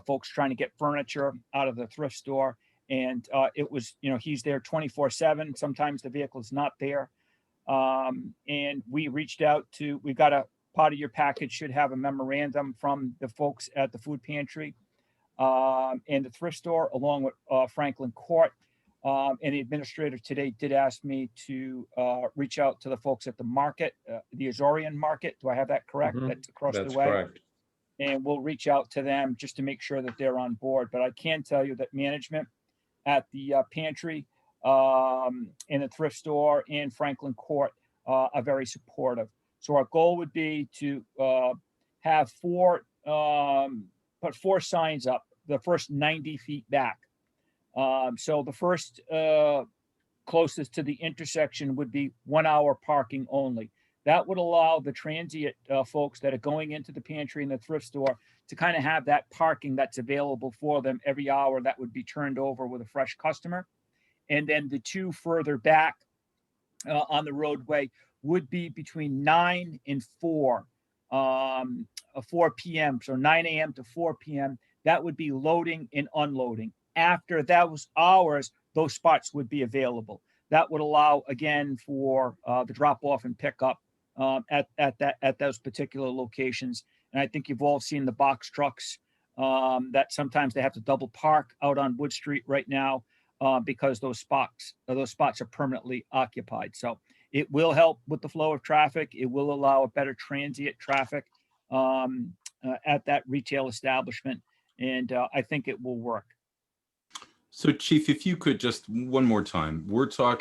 folks trying to get furniture out of the thrift store. And it was, he's there 24/7. Sometimes the vehicle's not there. And we reached out we've got a part of your package should have a memorandum from the folks at the food pantry and the thrift store, along with Franklin Court. And the administrator today did ask me to reach out to the folks at the market, the Azorian market. Do I have that correct? Mhm. That's across That's the way. correct. And we'll reach out to them just to make sure that they're on board. But I can tell you that management at the pantry, in the thrift store and Franklin Court are very supportive. So our goal would be to have put 4 signs up, the first 90 feet back. So the first closest to the intersection would be 1 hour parking only. That would allow the transient folks that are going into the pantry and the thrift store to kind of have that parking that's available for them every hour that would be turned over with a fresh customer. And then the 2 further back on the roadway would be between 9 and 4 p.m. So 9 a.m. to 4 p.m. That would be loading and unloading. After those hours, those spots would be available. That would allow, again, for the drop off and pickup at those particular locations. And I think you've all seen the box trucks that sometimes they have to double park out on Wood Street right now because those spots are permanently occupied. So it will help with the flow of traffic. It will allow a better transient traffic at that retail establishment. And I think it will work. So, Chief, if you could just one more time,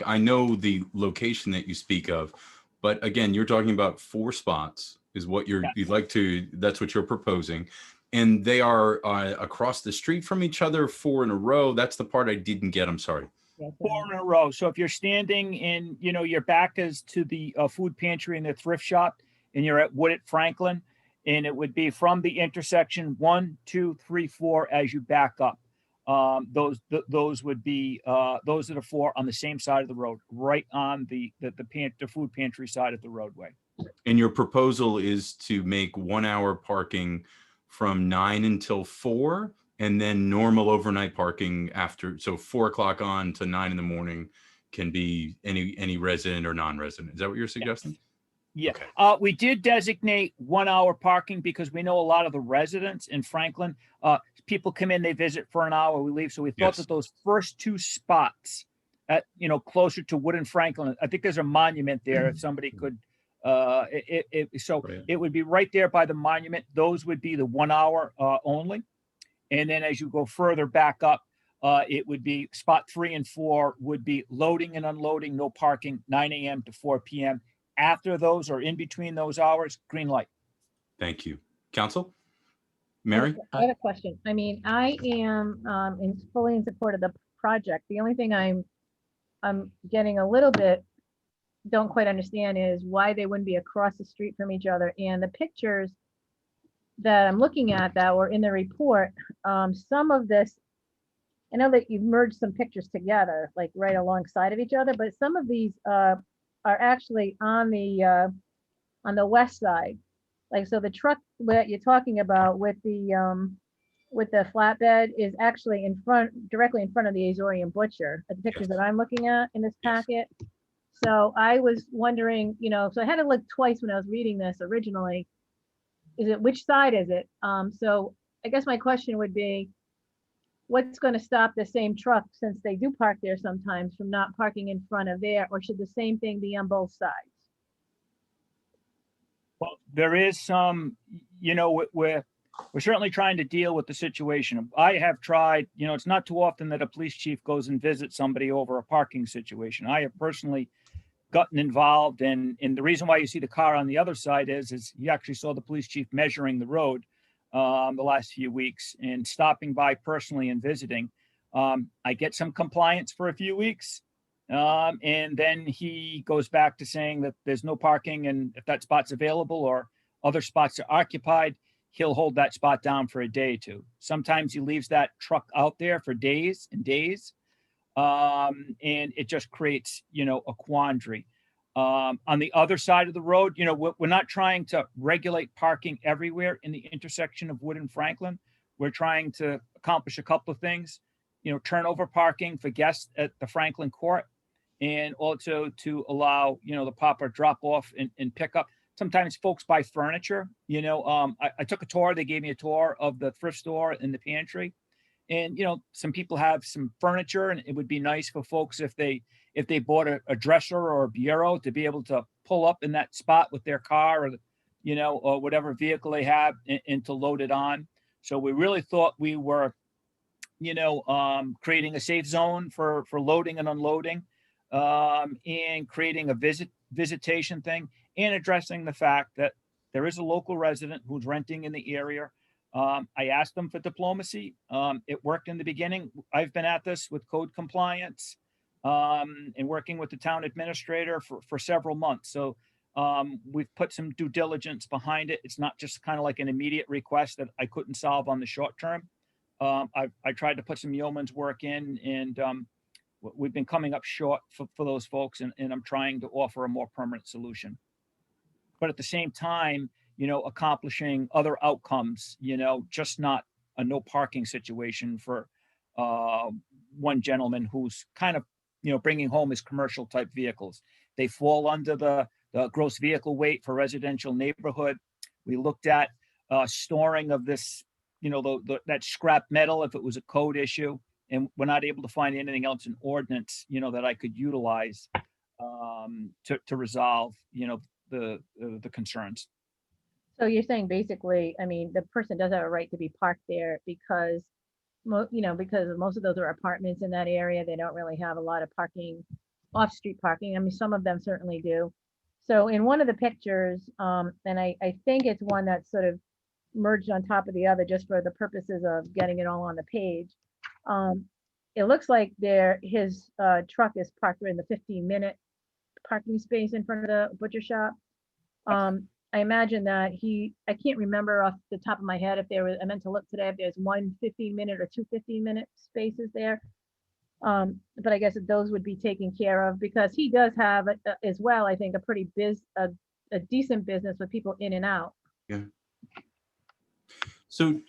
I know the location that you speak of, but again, you're talking about 4 spots is what that's what you're proposing. And they are across the street from each other, 4 in a row. That's the part I didn't get. I'm sorry. 4 in a row. So if you're standing in, your back is to the food pantry and the thrift shop, and you're at Wood at Franklin, and it would be from the intersection 1, 2, 3, 4 as you back up. Those would be those are the 4 on the same side of the road, right on the food pantry side of the roadway. And your proposal is to make 1 hour parking from 9 until 4, and then normal overnight parking after. So 4 o'clock on to 9 in the morning can be any resident or non-resident. Is that what you're suggesting? Yeah, Okay. we did designate 1 hour parking because we know a lot of the residents in Franklin, people come in, they visit for an hour, we leave. So we thought Yes. that those first 2 spots at, closer to Wood and Franklin, I think there's a monument there if somebody could, so Right. it would be right there by the monument. Those would be the 1 hour only. And then as you go further back up, it would be spot 3 and 4 would be loading and unloading, no parking, 9 a.m. to 4 p.m. After those or in between those hours, green light. Thank you. Council? Mary? I have a question. I mean, I am fully in support of the project. The only thing I'm getting a little bit, don't quite understand is why they wouldn't be across the street from each other. And the pictures that I'm looking at that were in the report, some of this, I know that you've merged some pictures together, like right alongside of each other, but some of these are actually on the west side. Like, so the truck that you're talking about with the flatbed is actually in front, directly in front of the Azorian Butcher, the pictures that I'm looking at in this packet. So I was wondering, so I had to look twice when I was reading this originally. Which side is it? So I guess my question would be, what's going to stop the same truck, since they do park there sometimes, from not parking in front of there, or should the same thing be on both sides? Well, there is some, we're certainly trying to deal with the situation. I have tried, it's not too often that a police chief goes and visits somebody over a parking situation. I have personally gotten involved, and the reason why you see the car on the other side is you actually saw the police chief measuring the road the last few weeks and stopping by personally and visiting. I get some compliance for a few weeks, and then he goes back to saying that there's no parking, and if that spot's available or other spots are occupied, he'll hold that spot down for a day or two. Sometimes he leaves that truck out there for days and days, and it just creates, a quandary. On the other side of the road, we're not trying to regulate parking everywhere in the intersection of Wood and Franklin. We're trying to accomplish a couple of things, turnover parking for guests at the Franklin Court, and also to allow, the proper drop off and pick up. Sometimes folks buy furniture, I took a tour, they gave me a tour of the thrift store and the pantry. And, some people have some furniture, and it would be nice for folks if they bought a dresser or a bureau to be able to pull up in that spot with their car, or, or whatever vehicle they have, and to load it on. So we really thought we were, creating a safe zone for loading and unloading, and creating a visitation thing, and addressing the fact that there is a local resident who's renting in the area. I asked them for diplomacy. It worked in the beginning. I've been at this with code compliance, and working with the town administrator for several months. So we've put some due diligence behind it. It's not just kind of like an immediate request that I couldn't solve on the short term. I tried to put some yeoman's work in, and we've been coming up short for those folks, and I'm trying to offer a more permanent solution. But at the same time, accomplishing other outcomes, just not a no parking situation for one gentleman who's kind of, bringing home his commercial type vehicles. They fall under the gross vehicle weight for residential neighborhood. We looked at storing of this, that scrap metal if it was a code issue, and we're not able to find anything else in ordinance, that I could utilize to resolve, the concerns. So you're saying basically, I mean, the person does have a right to be parked there because, because most of those are apartments in that area. They don't really have a lot of parking, off-street parking. I mean, some of them certainly do. So in one of the pictures, and I think it's one that's sort of merged on top of the other just for the purposes of getting it all on the page. It looks like his truck is parked in the 15-minute parking space in front of the butcher shop. I imagine that I can't remember off the top of my head if I meant to look today if there's one 15-minute or 2 15-minute spaces there. But I guess those would be taken care of, because he does have as well, I think, a pretty a decent business with people in and out. Yeah. So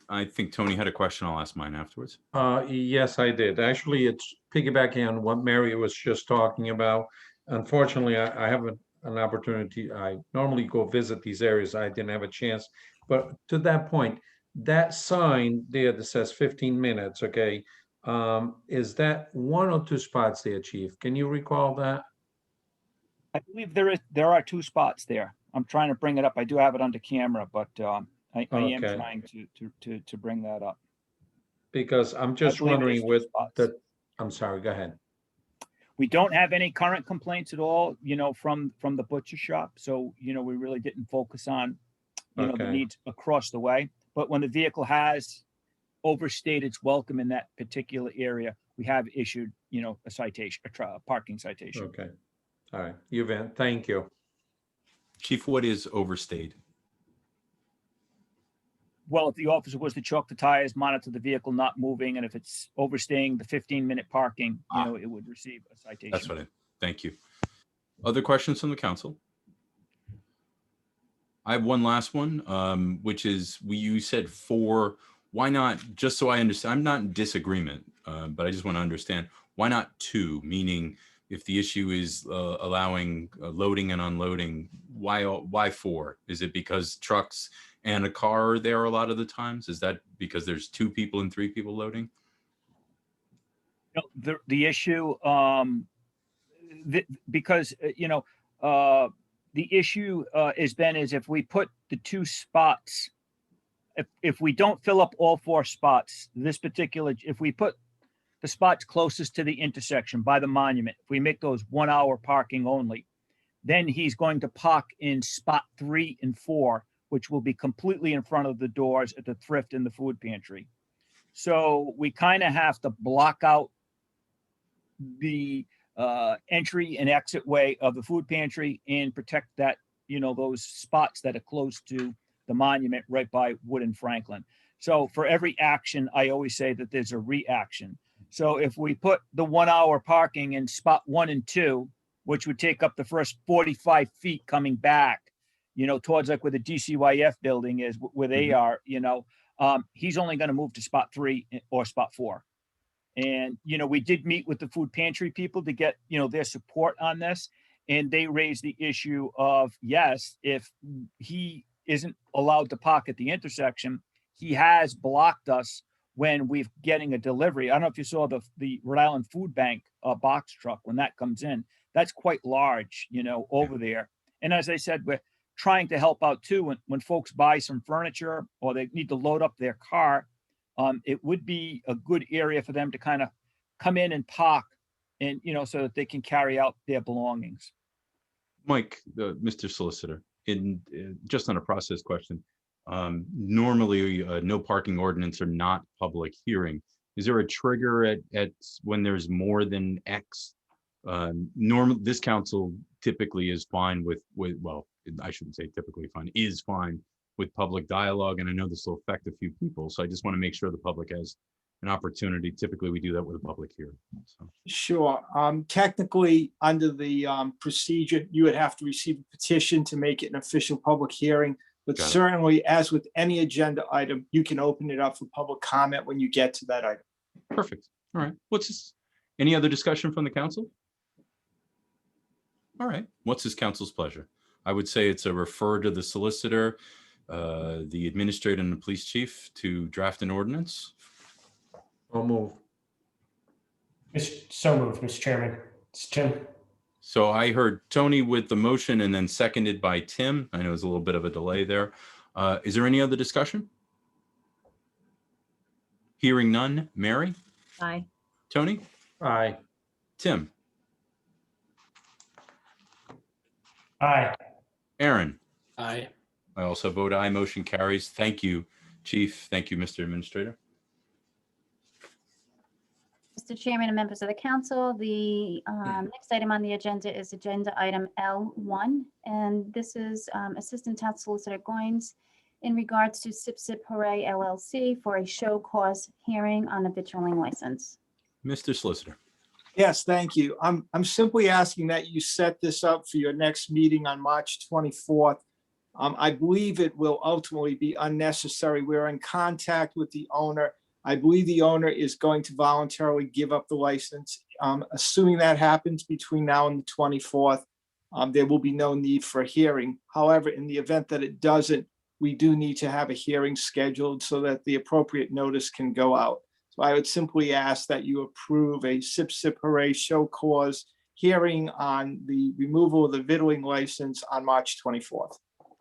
I think Tony had a question. I'll ask mine afterwards. Yes, I did. Actually, it's piggybacking on what Mary was just talking about. Unfortunately, I haven't an opportunity. I normally go visit these areas. I didn't have a chance. But to that point, that sign there that says 15 minutes, okay, is that one or two spots there, Chief? Can you recall that? I believe there are two spots there. I'm trying to bring it up. I do have it under camera, but I am Okay. trying to bring that up. Because I'm just believe wondering there's two with spots. the, I'm sorry, go ahead. We don't have any current complaints at all, from the butcher shop. So, we really didn't focus on, the Okay. needs across the way. But when the vehicle has overstayed its welcome in that particular area, we have issued, a citation, a parking citation. Okay. All right. You've been, thank you. Chief, what is overstayed? Well, if the officer was to choke the tires, monitor the vehicle not moving, and if it's overstaying the 15-minute parking, it would receive a citation. That's what thank you. Other questions from the council? I have one last one, which is you said 4. Why not, just so I understand, I'm not in disagreement, but I just want to understand, why not 2? Meaning if the issue is allowing loading and unloading, why 4? Is it because trucks and a car are there a lot of the times? Is that because there's 2 people and 3 people loading? The issue, because, the issue is if we put the 2 spots, if we don't fill up all 4 spots, if we put the spots closest to the intersection by the monument, if we make those 1-hour parking only, then he's going to park in spot 3 and 4, which will be completely in front of the doors at the thrift and the food pantry. So we kind of have to block out the entry and exit way of the food pantry and protect that, those spots that are close to the monument right by Wood and Franklin. So for every action, I always say that there's a reaction. So if we put the 1-hour parking in spot 1 and 2, which would take up the first 45 feet coming back, towards like where the DCYF building is, where they are, he's only going to move to spot 3 or spot 4. And, we did meet with the food pantry people to get, their support on this. And they raised the issue of, yes, if he isn't allowed to park at the intersection, he has blocked us when we're getting a delivery. I don't know if you saw the Rhode Island Food Bank box truck, when that comes in, that's quite large, over there. And as I said, we're trying to help out too, when folks buy some furniture or they need to load up their car, it would be a good area for them to kind of come in and park and, so that they can carry out their belongings. Mike, Mr. Solicitor, just on a process question, normally no parking ordinance are not public hearing. Is there a trigger at when there's more than X? This council typically is fine with, well, I shouldn't say typically fine, is fine with public dialogue. And I know this will affect a few people. So I just want to make sure the public has an opportunity. Typically we do that with a public hearing. So. Sure. Technically, under the procedure, you would have to receive a petition to make it an official public hearing. But certainly, as with any agenda item, you can open it up for public comment when you get to that item. Perfect. All right. Any other discussion from the council? All right. What's this council's pleasure? I would say it's a refer to the solicitor, the administrator and the police chief to draft an ordinance. I'll move. So moved, Mr. Chairman. It's Tim. So I heard Tony with the motion and then seconded by Tim. I know there's a little bit of a delay there. Is there any other discussion? Hearing none. Mary? Aye. Tony? Aye. Tim? Aye. Aaron? Aye. I also vote aye. Motion carries. Thank you, Chief. Thank you, Mr. Administrator. Mr. Chairman and members of the council, the next item on the agenda is agenda item L1. And this is Assistant Town Solicitor Goins in regards to Sip Sip Hooray LLC for a show cause hearing on a vitriolling license. Mr. Solicitor. Yes, thank you. I'm simply asking that you set this up for your next meeting on March 24th. I believe it will ultimately be unnecessary. We're in contact with the owner. I believe the owner is going to voluntarily give up the license. Assuming that happens between now and the 24th, there will be no need for a hearing. However, in the event that it doesn't, we do need to have a hearing scheduled so that the appropriate notice can go out. So I would simply ask that you approve a sip hooray show cause hearing on the removal of the vittling license on March 24th.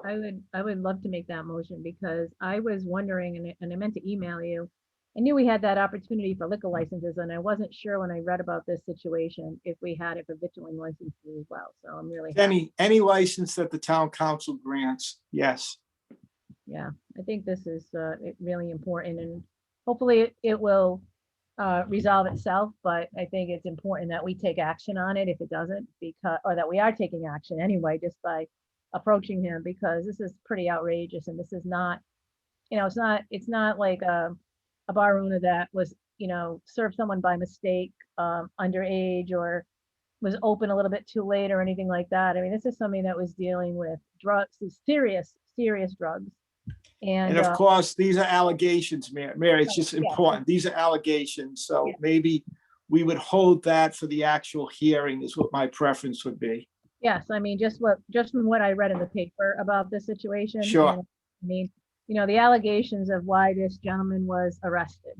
I would love to make that motion because I was wondering, and I meant to email you. I knew we had that opportunity for liquor licenses, and I wasn't sure when I read about this situation if we had it for victualling licenses as well. So I'm really happy. Any license that the town council grants, yes. Yeah, I think this is really important, and hopefully it will resolve itself. But I think it's important that we take action on it if it doesn't, because or that we are taking action anyway, just by approaching him, because this is pretty outrageous, and this is not, it's not like a bar owner that was, served someone by mistake, underage, or was open a little bit too late or anything like that. I mean, this is something that was dealing with drugs, serious drugs. And of course, these are allegations, Mary, it's just important. These are allegations. So maybe we would hold that for the actual hearing is what my preference would be. Yes, I mean, just from what I read in the paper about this situation. Sure. And, I mean, the allegations of why this gentleman was arrested.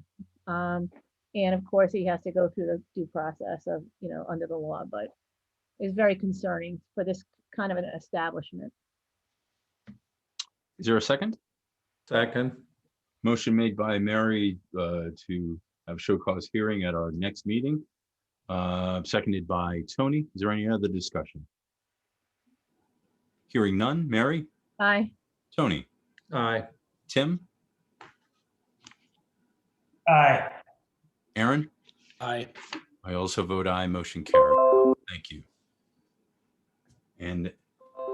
And of course, he has to go through the due process of, under the law, but it's very concerning for this kind of an establishment. Is there a second? Second. Motion made by Mary to have show cause hearing at our next meeting. Seconded by Tony. Is there any other discussion? Hearing none. Mary? Aye. Tony? Aye. Tim? Aye. Aaron? Aye. I also vote aye. Motion carried. Thank you. And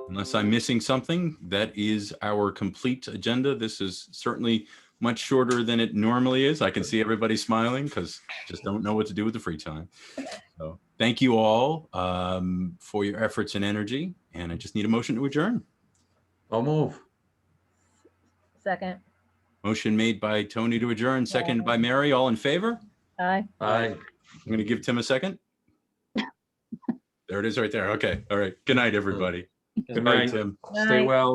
unless I'm missing something, that is our complete agenda. This is certainly much shorter than it normally is. I can see everybody smiling because just don't know what to do with the free time. So thank you all for your efforts and energy. And I just need a motion to adjourn. I'll move. Second. Motion made by Tony to adjourn, seconded by Mary. All in favor? Aye. Aye. I'm going to give Tim a second. There it is right there. Okay. All right. Good night, everybody. Good night. Tim. Stay well.